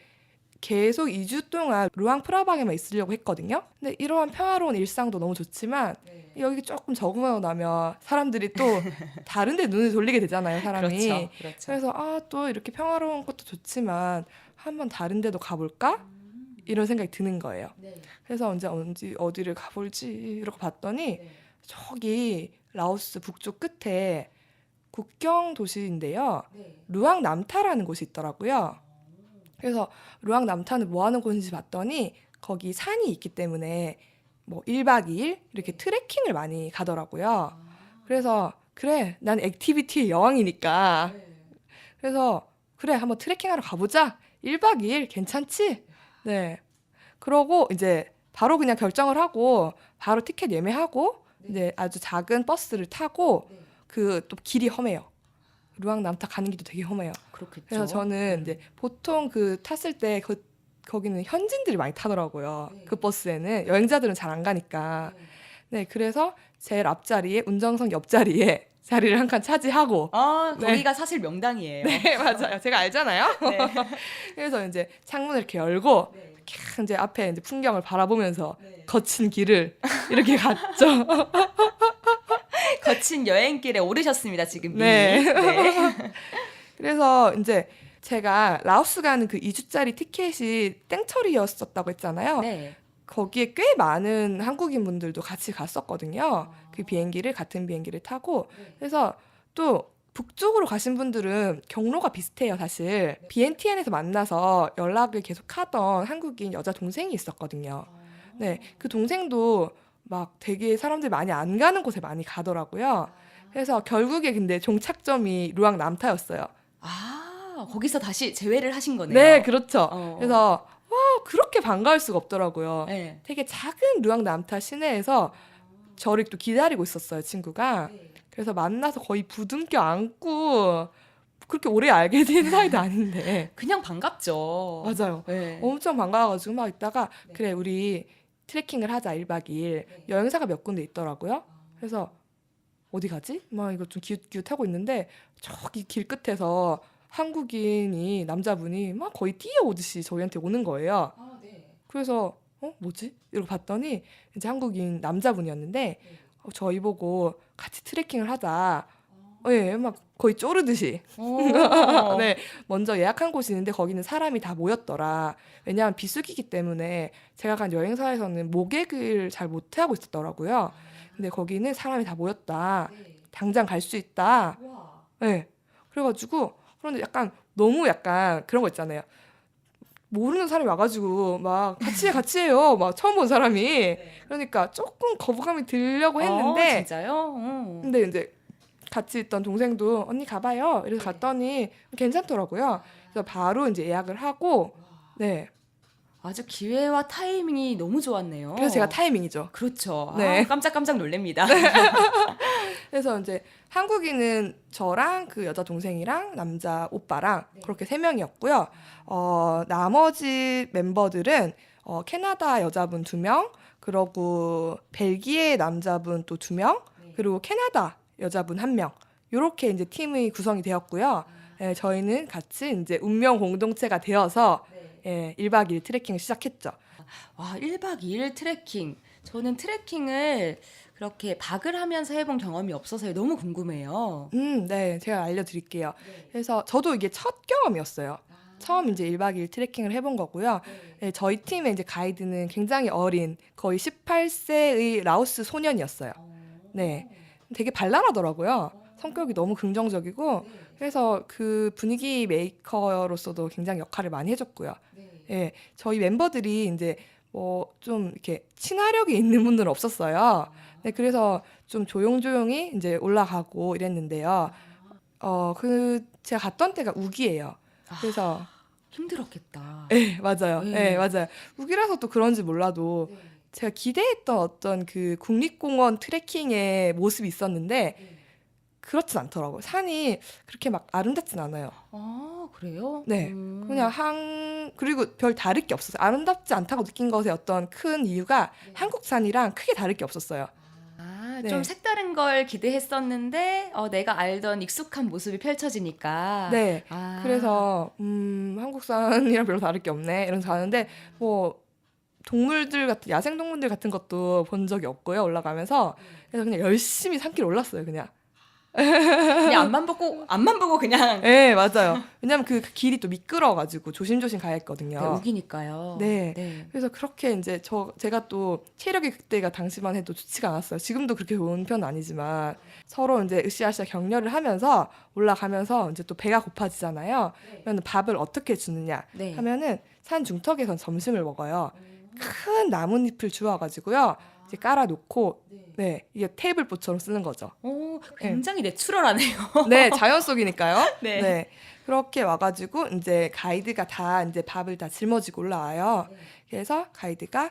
계속 2주 동안 루앙프라방에만 있으려고 했거든요. 근데 이러한 평화로운 일상도 너무 좋지만 여기 조금 적응하고 나면 사람들이 또 다른 데 눈을 돌리게 되잖아요, 사람이. 그렇죠. 그렇죠. 그래서 또 이렇게 평화로운 것도 좋지만 한번 다른 데도 가볼까? 이런 생각이 드는 거예요. 네. 그래서 언제 어디를 가볼지 이러고 봤더니 저기 라오스 북쪽 끝에 국경 도시인데요. 루앙 남타라는 곳이 있더라고요. 그래서 루앙 남타는 뭐 하는 곳인지 봤더니 거기 산이 있기 때문에 뭐 1박 2일 이렇게 트레킹을 많이 가더라고요. 그래서 그래, 난 액티비티의 여왕이니까. 그래서 그래, 한번 트레킹하러 가보자. 1박 2일 괜찮지? 네. 그러고 이제 바로 그냥 결정을 하고 바로 티켓 예매하고 이제 아주 작은 버스를 타고 그 또 길이 험해요. 루앙 남타 가는 길도 되게 험해요. 그렇겠죠. 그래서 저는 이제 보통 그 탔을 때 거기는 현지인들이 많이 타더라고요. 그 버스에는 여행자들은 잘 안 가니까. 네, 그래서 제일 앞자리에 운전석 옆자리에 자리를 한 칸 차지하고. 네. 거기가 사실 명당이에요. 네, 맞아요. 제가 알잖아요. 네. 그래서 이제 창문을 이렇게 열고 이렇게 이제 앞에 이제 풍경을 바라보면서 거친 길을 이렇게 갔죠. 거친 여행길에 오르셨습니다, 지금. 네. 네. 그래서 이제 제가 라오스 가는 그 2주짜리 티켓이 땡처리였었다고 했잖아요. 네. 거기에 꽤 많은 한국인 분들도 같이 갔었거든요. 그 같은 비행기를 타고. 그래서 또 북쪽으로 가신 분들은 경로가 비슷해요, 사실. BNTN에서 만나서 연락을 계속 하던 한국인 여자 동생이 있었거든요. 네, 그 동생도 막 되게 사람들이 많이 안 가는 곳에 많이 가더라고요. 그래서 결국에 근데 종착점이 루앙 남타였어요. 아, 거기서 다시 재회를 하신 거네요. 네, 그렇죠. 어. 그래서 와, 그렇게 반가울 수가 없더라고요. 네. 되게 작은 루앙 남타 시내에서 저를 또 기다리고 있었어요, 친구가. 그래서 만나서 거의 부둥켜 안고 그렇게 오래 알게 된 사이도 아닌데. 그냥 반갑죠. 맞아요. 네. 엄청 반가워가지고 막 있다가 그래, 우리 트레킹을 하자, 1박 2일. 여행사가 몇 군데 있더라고요. 그래서 어디 가지? 막 이거 좀 기웃기웃하고 있는데 저기 길 끝에서 한국인이, 남자분이 막 거의 뛰어오듯이 저희한테 오는 거예요. 아, 네. 그래서 뭐지? 이러고 봤더니 이제 한국인 남자분이었는데 저희 보고 같이 트레킹을 하자. 예, 막 거의 쪼르듯이. 오. 네, 먼저 예약한 곳이 있는데 거기는 사람이 다 모였더라. 왜냐하면 비수기이기 때문에 제가 간 여행사에서는 모객을 잘 못하고 있었더라고요. 근데 거기는 사람이 다 모였다. 당장 갈 수 있다. 와. 네, 그래가지고 그런데 약간 너무 약간 그런 거 있잖아요. 모르는 사람이 와가지고 막 같이 해요. 막 처음 본 사람이. 그러니까 조금 거부감이 들려고 했는데 진짜요? 근데 이제 같이 있던 동생도 언니 가봐요. 이래서 갔더니 괜찮더라고요. 그래서 바로 이제 예약을 하고 네. 아주 기회와 타이밍이 너무 좋았네요. 그래서 제가 타이밍이죠. 그렇죠. 네. 아, 깜짝깜짝 놀랍니다. 그래서 이제 한국인은 저랑 그 여자 동생이랑 남자 오빠랑 그렇게 3명이었고요. 나머지 멤버들은 캐나다 여자분 2명, 그리고 벨기에 남자분 또 2명, 그리고 캐나다 여자분 1명. 이렇게 이제 팀이 구성이 되었고요. 예, 저희는 같이 이제 운명 공동체가 되어서 1박 2일 트레킹을 시작했죠. 와, 1박 2일 트레킹. 저는 트레킹을 그렇게 박을 하면서 해본 경험이 없어서 너무 궁금해요. 네, 제가 알려드릴게요. 그래서 저도 이게 첫 경험이었어요. 처음 이제 1박 2일 트레킹을 해본 거고요. 네, 저희 팀의 이제 가이드는 굉장히 어린 거의 18세의 라오스 소년이었어요. 네, 되게 발랄하더라고요. 성격이 너무 긍정적이고 그래서 그 분위기 메이커로서도 굉장히 역할을 많이 해줬고요. 예, 저희 멤버들이 이제 뭐 좀 이렇게 친화력이 있는 분들은 없었어요. 네, 그래서 좀 조용조용히 이제 올라가고 이랬는데요. 제가 갔던 때가 우기예요. 그래서 힘들었겠다. 네, 맞아요. 네. 네, 맞아요. 우기라서 또 그런지 몰라도 제가 기대했던 어떤 그 국립공원 트레킹의 모습이 있었는데 그렇진 않더라고요. 산이 그렇게 막 아름답진 않아요. 아, 그래요? 네. 그냥 그리고 별 다를 게 없었어요. 아름답지 않다고 느낀 것의 어떤 큰 이유가 한국 산이랑 크게 다를 게 없었어요. 아, 네. 좀 색다른 걸 기대했었는데 내가 알던 익숙한 모습이 펼쳐지니까. 네. 아. 그래서 한국 산이랑 별로 다를 게 없네 이러면서 가는데 뭐 동물들 같은 야생 동물들 같은 것도 본 적이 없고요. 올라가면서 그래서 그냥 열심히 산길 올랐어요. 그냥. 그냥 앞만 보고 그냥. 네, 맞아요. 왜냐면 그 길이 또 미끄러워가지고 조심조심 가야 네, 했거든요. 우기니까요. 네. 네. 그래서 그렇게 이제 제가 또 체력이 그때가 당시만 해도 좋지가 않았어요. 지금도 그렇게 좋은 편은 아니지만 서로 이제 으쌰으쌰 격려를 하면서 올라가면서 이제 또 배가 고파지잖아요. 그러면 밥을 어떻게 주느냐 네. 하면은 산 중턱에선 점심을 먹어요. 큰 나뭇잎을 주워가지고요. 이제 깔아놓고 네, 이게 테이블보처럼 쓰는 거죠. 오, 굉장히 내추럴하네요. 네, 자연 속이니까요. 네. 네. 그렇게 와가지고 이제 가이드가 다 이제 밥을 다 짊어지고 올라와요. 그래서 가이드가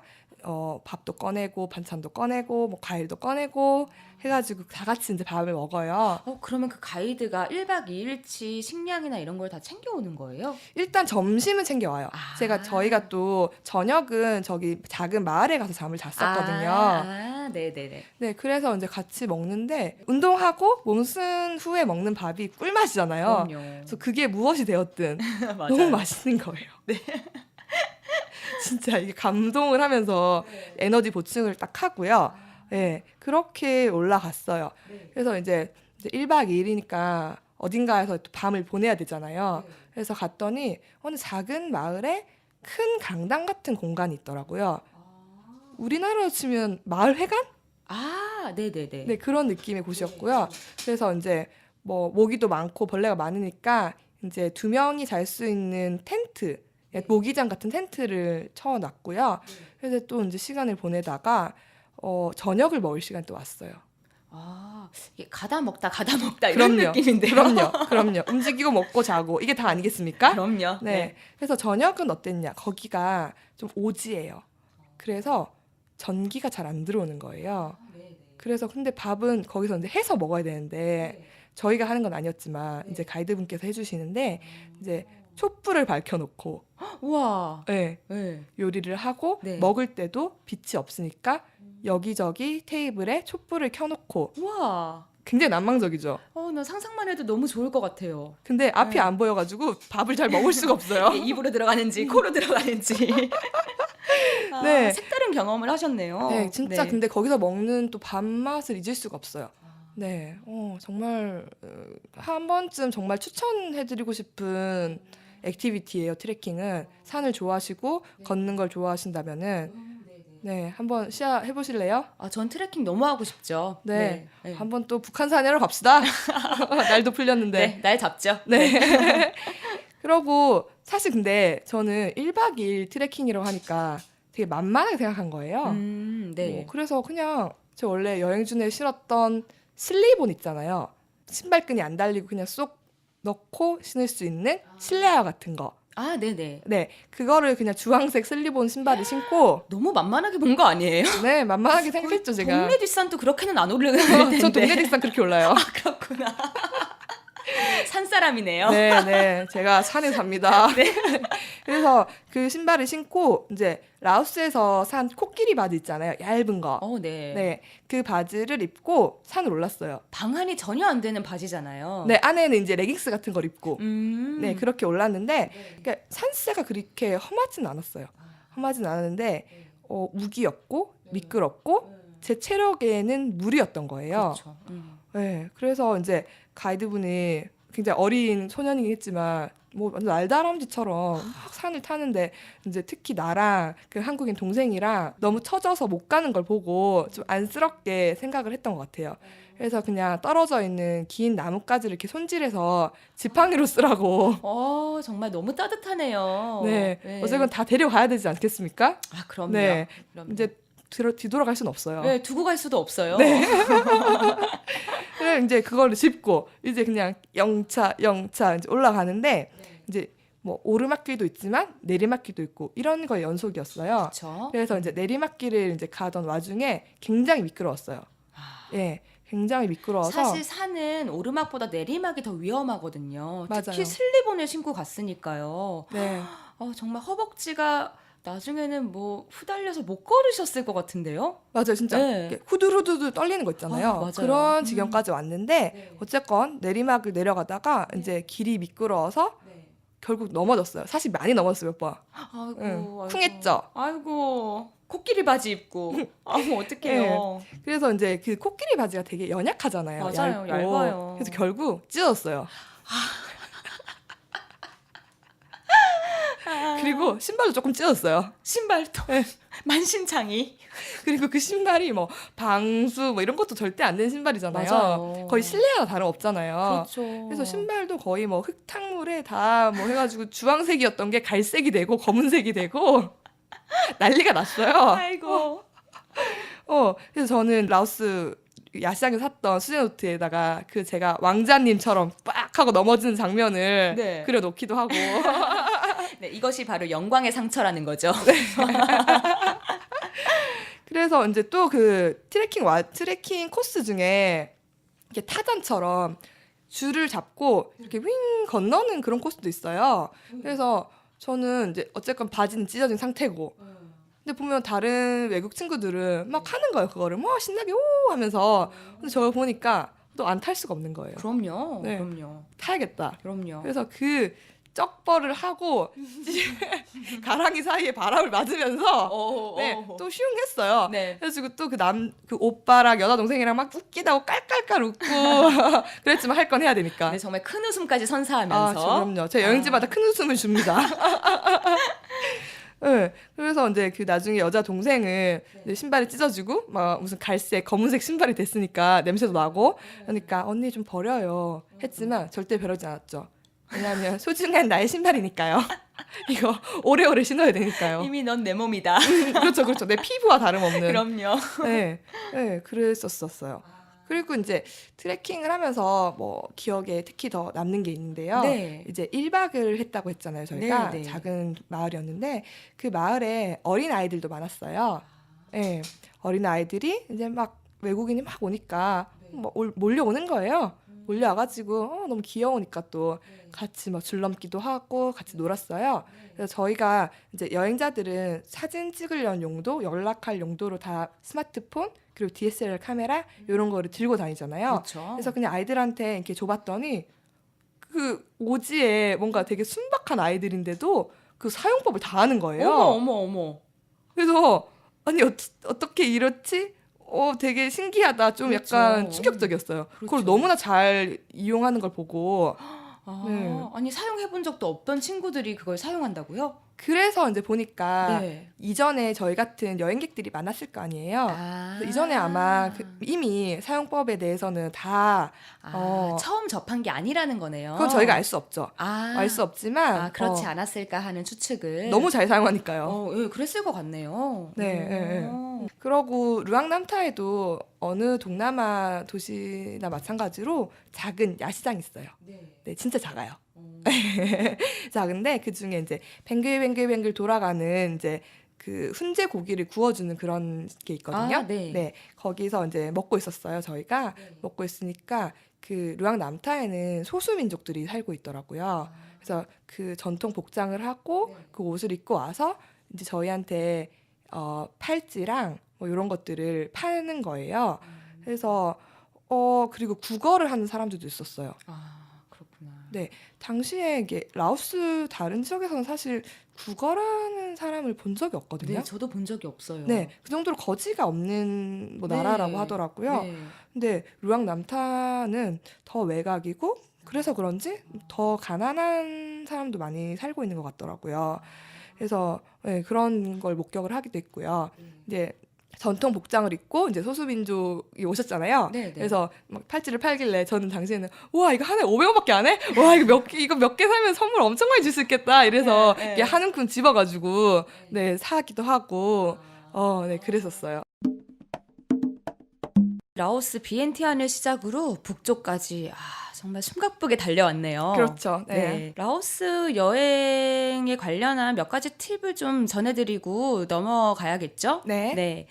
밥도 꺼내고 반찬도 꺼내고 뭐 과일도 꺼내고 해가지고 다 같이 이제 밥을 먹어요. 그러면 그 가이드가 1박 2일치 식량이나 이런 걸 다 챙겨오는 거예요? 일단 점심은 챙겨와요. 아. 저희가 또 저녁은 저기 작은 마을에 가서 잠을 잤었거든요. 네네네. 네, 그래서 이제 같이 먹는데 운동하고 몸 쓴 후에 먹는 밥이 꿀맛이잖아요. 그럼요. 그래서 그게 무엇이 되었든 맞아요. 너무 맛있는 거예요. 진짜 이게 감동을 하면서 에너지 보충을 딱 하고요. 네, 그렇게 올라갔어요. 그래서 이제 1박 2일이니까 어딘가에서 또 밤을 보내야 되잖아요. 그래서 갔더니 어느 작은 마을에 큰 강당 같은 공간이 있더라고요. 우리나라로 치면 마을 회관? 아, 네네네. 네, 그런 느낌의 곳이었고요. 그래서 이제 뭐 모기도 많고 벌레가 많으니까 이제 2명이 잘 수 있는 텐트, 모기장 같은 텐트를 쳐놨고요. 그래서 또 이제 시간을 보내다가 저녁을 먹을 시간이 또 왔어요. 아, 이게 가다 먹다 이런 그럼요. 느낌인데요. 그럼요. 움직이고 먹고 자고 이게 다 아니겠습니까? 그럼요. 네. 그래서 저녁은 어땠냐? 거기가 좀 오지예요. 그래서 전기가 잘 안 들어오는 거예요. 그래서 근데 밥은 거기서 이제 해서 먹어야 되는데 저희가 하는 건 아니었지만 이제 가이드분께서 해주시는데 이제 촛불을 밝혀놓고 우와. 네, 네. 요리를 하고 네. 먹을 때도 빛이 없으니까 여기저기 테이블에 촛불을 켜놓고 우와. 굉장히 낭만적이죠. 나 상상만 해도 너무 좋을 것 같아요. 근데 앞이 네. 안 보여가지고 밥을 잘 먹을 수가 없어요. 이게 입으로 들어가는지 코로 들어가는지. 아, 네. 색다른 경험을 하셨네요. 네, 진짜 네. 근데 거기서 먹는 또 밥맛을 잊을 수가 없어요. 네, 정말 한 번쯤 정말 추천해드리고 싶은 액티비티예요. 트레킹은 산을 좋아하시고 걷는 걸 좋아하신다면은 네, 한번 시작해 보실래요? 전 트레킹 너무 하고 싶죠. 네, 네. 한번 또 북한산으로 갑시다. 날도 풀렸는데. 네, 날 잡죠. 네. 그러고 사실 근데 저는 1박 2일 트레킹이라고 하니까 되게 만만하게 생각한 거예요. 네. 그래서 그냥 저 원래 여행 중에 신었던 슬리본 있잖아요. 신발끈이 안 달리고 그냥 쏙 넣고 신을 수 있는 실내화 같은 거. 아, 네네. 네, 그거를 그냥 주황색 슬리본 신발을 신고 너무 만만하게 본 거 아니에요? 네, 만만하게 생각했죠, 제가. 동네 뒷산도 그렇게는 안 오르는 텐데. 저 동네 뒷산 그렇게 올라요. 그렇구나. 산 사람이네요. 네, 제가 산에 삽니다. 그래서 그 신발을 신고 이제 라오스에서 산 코끼리 바지 있잖아요, 얇은 거. 네. 네, 그 바지를 입고 산을 올랐어요. 방한이 전혀 안 되는 바지잖아요. 네, 안에는 이제 레깅스 같은 걸 입고 네, 그렇게 올랐는데 그러니까 산세가 그렇게 험하진 않았어요. 험하진 않았는데 우기였고 미끄럽고 제 체력에는 무리였던 거예요. 그렇죠. 네, 그래서 이제 가이드분이 굉장히 어린 소년이긴 했지만 뭐 완전 날다람쥐처럼 막 산을 타는데 이제 특히 나랑 그 한국인 동생이랑 너무 처져서 못 가는 걸 보고 좀 안쓰럽게 생각을 했던 것 같아요. 그래서 그냥 떨어져 있는 긴 나뭇가지를 이렇게 손질해서 지팡이로 쓰라고. 정말 너무 따뜻하네요. 네, 어쨌건 다 데려가야 되지 않겠습니까? 아, 그럼요. 네, 그럼요. 이제 뒤돌아갈 수는 없어요. 네, 두고 갈 수도 없어요. 네. 그래서 이제 그거를 짚고 이제 그냥 영차 이제 올라가는데 이제 뭐 오르막길도 있지만 내리막길도 있고 이런 거의 연속이었어요. 그렇죠. 그래서 이제 내리막길을 이제 가던 와중에 굉장히 미끄러웠어요. 예, 굉장히 미끄러워서 사실 산은 오르막보다 내리막이 더 위험하거든요. 맞아요. 특히 슬리본을 신고 갔으니까요. 네, 정말 허벅지가 나중에는 뭐 후달려서 못 걸으셨을 것 같은데요. 맞아요, 진짜 네. 이렇게 후두루두두 떨리는 거 있잖아요. 맞아요. 그런 지경까지 왔는데 어쨌건 내리막을 내려가다가 이제 길이 미끄러워서 결국 넘어졌어요. 사실 많이 넘어졌어요, 몇 번. 아이고, 응, 아이고. 쿵했죠. 아이고, 코끼리 바지 입고. 어떡해요. 그래서 이제 그 코끼리 바지가 되게 연약하잖아요. 맞아요, 얇고. 얇아요. 그래서 결국 찢어졌어요. 그리고 신발도 조금 찢어졌어요. 신발도 만신창이. 그리고 그 신발이 뭐 방수 뭐 이런 것도 절대 안 되는 신발이잖아요. 맞아요. 거의 실내와 다름없잖아요. 그렇죠. 그래서 신발도 거의 뭐 흙탕물에 다 뭐 해가지고 주황색이었던 게 갈색이 되고 검은색이 되고 난리가 났어요. 아이고. 그래서 저는 라오스 야시장에서 샀던 수제노트에다가 그 제가 왕자님처럼 빡 하고 넘어지는 장면을 네. 그려놓기도 하고. 네, 이것이 바로 영광의 상처라는 거죠. 그래서 이제 또 그 트레킹 코스 중에 이렇게 타잔처럼 줄을 잡고 이렇게 윙 건너는 그런 코스도 있어요. 그래서 저는 이제 어쨌건 바지는 찢어진 상태고, 근데 보면 다른 외국 친구들은 막 하는 거예요. 그거를 뭐 신나게 오 하면서. 근데 저걸 보니까 또 안 탈 수가 없는 거예요. 그럼요. 네. 그럼요. 타야겠다. 그럼요. 그래서 그 쩍벌을 하고 가랑이 사이에 바람을 맞으면서 또 휘웅했어요. 네. 그래가지고 또 그 오빠랑 여자 동생이랑 막 웃기다고 깔깔깔 웃고 그랬지만 할 건 해야 되니까. 네, 정말 큰 웃음까지 선사하면서. 그럼요. 제 여행지마다 큰 웃음을 줍니다. 네. 그래서 이제 그 나중에 여자 동생은 이제 신발이 찢어지고 막 무슨 갈색, 검은색 신발이 됐으니까 냄새도 나고 그러니까 언니 좀 버려요 했지만 절대 버리지 않았죠. 왜냐하면 소중한 나의 신발이니까요. 이거 오래오래 신어야 되니까요. 이미 넌 내 몸이다. 그렇죠, 그렇죠. 내 피부와 다름없는. 그럼요. 네, 네, 그랬었어요. 그리고 이제 트레킹을 하면서 뭐 기억에 특히 더 남는 게 있는데요. 네. 이제 1박을 했다고 했잖아요. 저희가 네, 네. 작은 마을이었는데 그 마을에 어린 아이들도 많았어요. 네, 어린 아이들이 이제 막 외국인이 막 오니까 뭐 몰려오는 거예요. 몰려와가지고 너무 귀여우니까 또 같이 막 줄넘기도 하고 같이 놀았어요. 그래서 저희가 이제 여행자들은 사진 찍으려는 용도, 연락할 용도로 다 스마트폰 그리고 DSLR 카메라 이런 거를 들고 다니잖아요. 그렇죠. 그래서 그냥 아이들한테 이렇게 줘봤더니 그 오지에 뭔가 되게 순박한 아이들인데도 그 사용법을 다 아는 거예요. 어머. 그래서 아니 어떻게 이렇지? 되게 신기하다. 좀 그렇죠. 약간 충격적이었어요. 그걸 그렇죠. 너무나 잘 이용하는 걸 보고 네. 아니 사용해본 적도 없던 친구들이 그걸 사용한다고요? 그래서 이제 보니까 네. 이전에 저희 같은 여행객들이 많았을 거 아니에요. 그래서 이전에 아마 이미 사용법에 대해서는 다 처음 접한 게 아니라는 거네요. 그건 저희가 알 수 없죠. 알 수 없지만 그렇지 않았을까 하는 추측을. 너무 잘 사용하니까요. 예, 그랬을 것 같네요. 네. 그러고 루앙남타에도 어느 동남아 도시나 마찬가지로 작은 야시장이 있어요. 네, 진짜 작아요. 작은데 그 중에 이제 뱅글뱅글 돌아가는 이제 그 훈제 고기를 구워주는 그런 게 있거든요. 네. 거기서 이제 먹고 있었어요. 저희가 먹고 있으니까 그 루앙남타에는 소수 민족들이 살고 있더라고요. 그래서 그 전통 복장을 하고 그 옷을 입고 와서 이제 저희한테 팔찌랑 뭐 이런 것들을 파는 거예요. 그래서 그리고 국어를 하는 사람들도 있었어요. 그렇구나. 네, 당시에 이게 라오스 다른 지역에서는 사실 국어라는 사람을 본 적이 없거든요. 네, 저도 본 적이 없어요. 네, 그 정도로 거지가 없는 뭐 네. 나라라고 하더라고요. 네. 근데 루앙남타는 더 외곽이고 그래서 그런지 더 가난한 사람도 많이 살고 있는 것 같더라고요. 그래서 네, 그런 걸 목격을 하기도 했고요. 이제 전통 복장을 입고 이제 소수민족이 오셨잖아요. 네. 그래서 막 팔찌를 팔길래 저는 당시에는 와 이거 하나에 500원밖에 안 해? 와 이거 몇 개 사면 선물 엄청 많이 줄 수 있겠다. 이래서 네. 이게 한 움큼 집어가지고 네 사기도 하고 네 그랬었어요. 라오스 비엔티안을 시작으로 북쪽까지 정말 숨가쁘게 달려왔네요. 그렇죠. 네. 네. 라오스 여행에 관련한 몇 가지 팁을 좀 전해드리고 넘어가야겠죠? 네.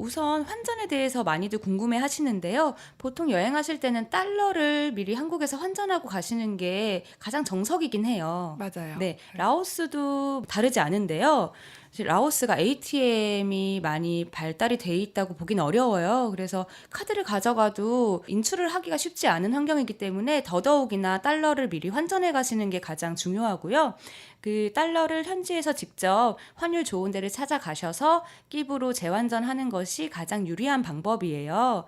우선 환전에 대해서 많이들 궁금해 하시는데요. 보통 여행하실 때는 달러를 미리 한국에서 환전하고 가시는 게 가장 정석이긴 해요. 맞아요. 네. 라오스도 다르지 않은데요. 사실 라오스가 ATM이 많이 발달이 돼 있다고 보긴 어려워요. 그래서 카드를 가져가도 인출을 하기가 쉽지 않은 환경이기 때문에 더더욱이나 달러를 미리 환전해 가시는 게 가장 중요하고요. 그 달러를 현지에서 직접 환율 좋은 데를 찾아가셔서 끼부로 재환전하는 것이 가장 유리한 방법이에요.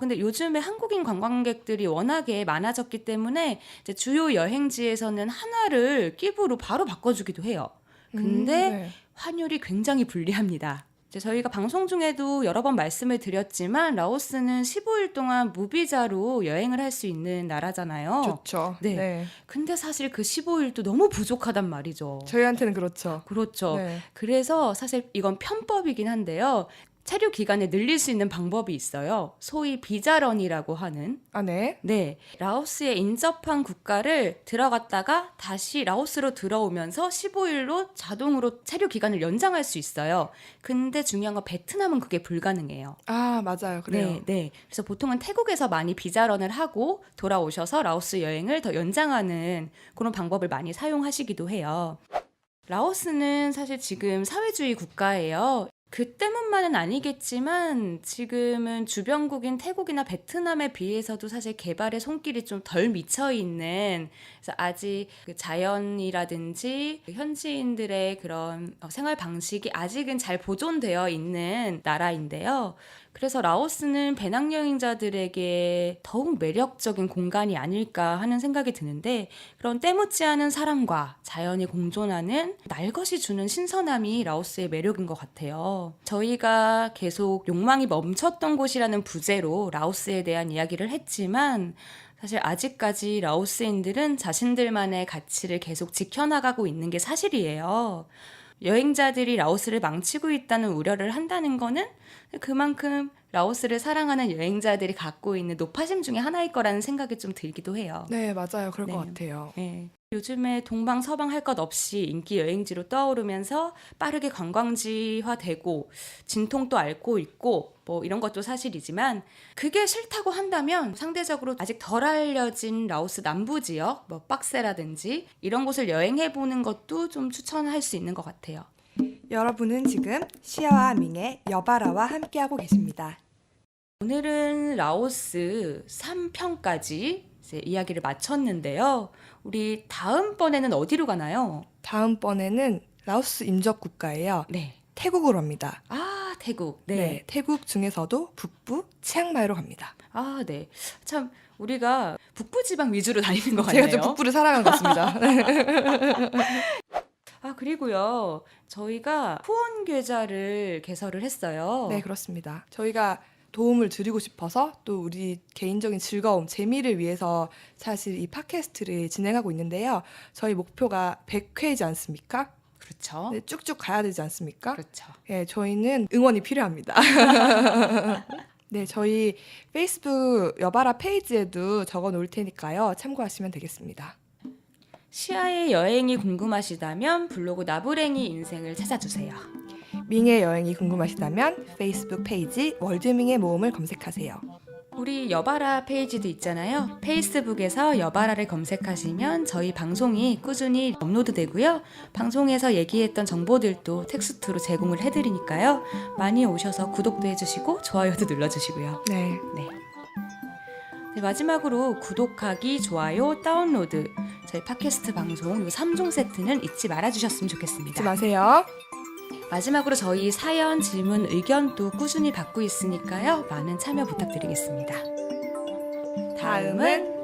근데 요즘에 한국인 관광객들이 워낙에 많아졌기 때문에 이제 주요 여행지에서는 한화를 끼부로 바로 바꿔주기도 해요. 근데 네. 환율이 굉장히 불리합니다. 이제 저희가 방송 중에도 여러 번 말씀을 드렸지만 라오스는 15일 동안 무비자로 여행을 할 수 있는 나라잖아요. 좋죠. 네. 근데 사실 그 15일도 너무 부족하단 말이죠. 저희한테는 그렇죠. 그렇죠. 네. 그래서 사실 이건 편법이긴 한데요. 체류 기간을 늘릴 수 있는 방법이 있어요. 소위 비자런이라고 하는. 네. 네, 라오스에 인접한 국가를 들어갔다가 다시 라오스로 들어오면서 15일로 자동으로 체류 기간을 연장할 수 있어요. 근데 중요한 건 베트남은 그게 불가능해요. 맞아요. 그래요. 네. 그래서 보통은 태국에서 많이 비자런을 하고 돌아오셔서 라오스 여행을 더 연장하는 그런 방법을 많이 사용하시기도 해요. 라오스는 사실 지금 사회주의 국가예요. 그 때문만은 아니겠지만 지금은 주변국인 태국이나 베트남에 비해서도 사실 개발의 손길이 좀 덜 미쳐 있는, 그래서 아직 그 자연이라든지 현지인들의 그런 생활 방식이 아직은 잘 보존되어 있는 나라인데요. 그래서 라오스는 배낭여행자들에게 더욱 매력적인 공간이 아닐까 하는 생각이 드는데 그런 때묻지 않은 사람과 자연이 공존하는 날것이 주는 신선함이 라오스의 매력인 것 같아요. 저희가 계속 욕망이 멈췄던 곳이라는 부제로 라오스에 대한 이야기를 했지만 사실 아직까지 라오스인들은 자신들만의 가치를 계속 지켜나가고 있는 게 사실이에요. 여행자들이 라오스를 망치고 있다는 우려를 한다는 거는 그만큼 라오스를 사랑하는 여행자들이 갖고 있는 노파심 중에 하나일 거라는 생각이 좀 들기도 해요. 네, 맞아요. 그럴 것 네. 같아요. 예. 요즘에 동방서방 할 것 없이 인기 여행지로 떠오르면서 빠르게 관광지화되고 진통도 앓고 있고 뭐 이런 것도 사실이지만 그게 싫다고 한다면 상대적으로 아직 덜 알려진 라오스 남부 지역 뭐 빡세라든지 이런 곳을 여행해 보는 것도 좀 추천할 수 있는 것 같아요. 여러분은 지금 시아와 밍의 여바라와 함께하고 계십니다. 오늘은 라오스 3편까지 이제 이야기를 마쳤는데요. 우리 다음번에는 어디로 가나요? 다음번에는 라오스 임적 국가예요. 네. 태국으로 갑니다. 아, 태국. 네. 네. 태국 중에서도 북부 치앙마이로 갑니다. 아, 네. 참 우리가 북부 지방 위주로 다니는 것 같네요. 제가 좀 북부를 사랑하는 것 같습니다. 아, 그리고요. 저희가 후원 계좌를 개설을 했어요. 네, 그렇습니다. 저희가 도움을 드리고 싶어서 또 우리 개인적인 즐거움, 재미를 위해서 사실 이 팟캐스트를 진행하고 있는데요. 저희 목표가 100회이지 않습니까? 그렇죠. 네, 쭉쭉 가야 되지 않습니까? 그렇죠. 네, 저희는 응원이 필요합니다. 네, 저희 페이스북 여바라 페이지에도 적어 놓을 테니까요. 참고하시면 되겠습니다. 시아의 여행이 궁금하시다면 블로그 나부랭이 인생을 찾아주세요. 밍의 여행이 궁금하시다면 페이스북 페이지 월드밍의 모험을 검색하세요. 우리 여바라 페이지도 있잖아요. 페이스북에서 여바라를 검색하시면 저희 방송이 꾸준히 업로드되고요. 방송에서 얘기했던 정보들도 텍스트로 제공을 해드리니까요. 많이 오셔서 구독도 해주시고 좋아요도 눌러주시고요. 네. 네. 네, 마지막으로 구독하기, 좋아요, 다운로드 저희 팟캐스트 방송 이 3종 세트는 잊지 말아주셨으면 좋겠습니다. 잊지 마세요. 마지막으로 저희 사연, 질문, 의견도 꾸준히 받고 있으니까요. 많은 참여 부탁드리겠습니다. 다음은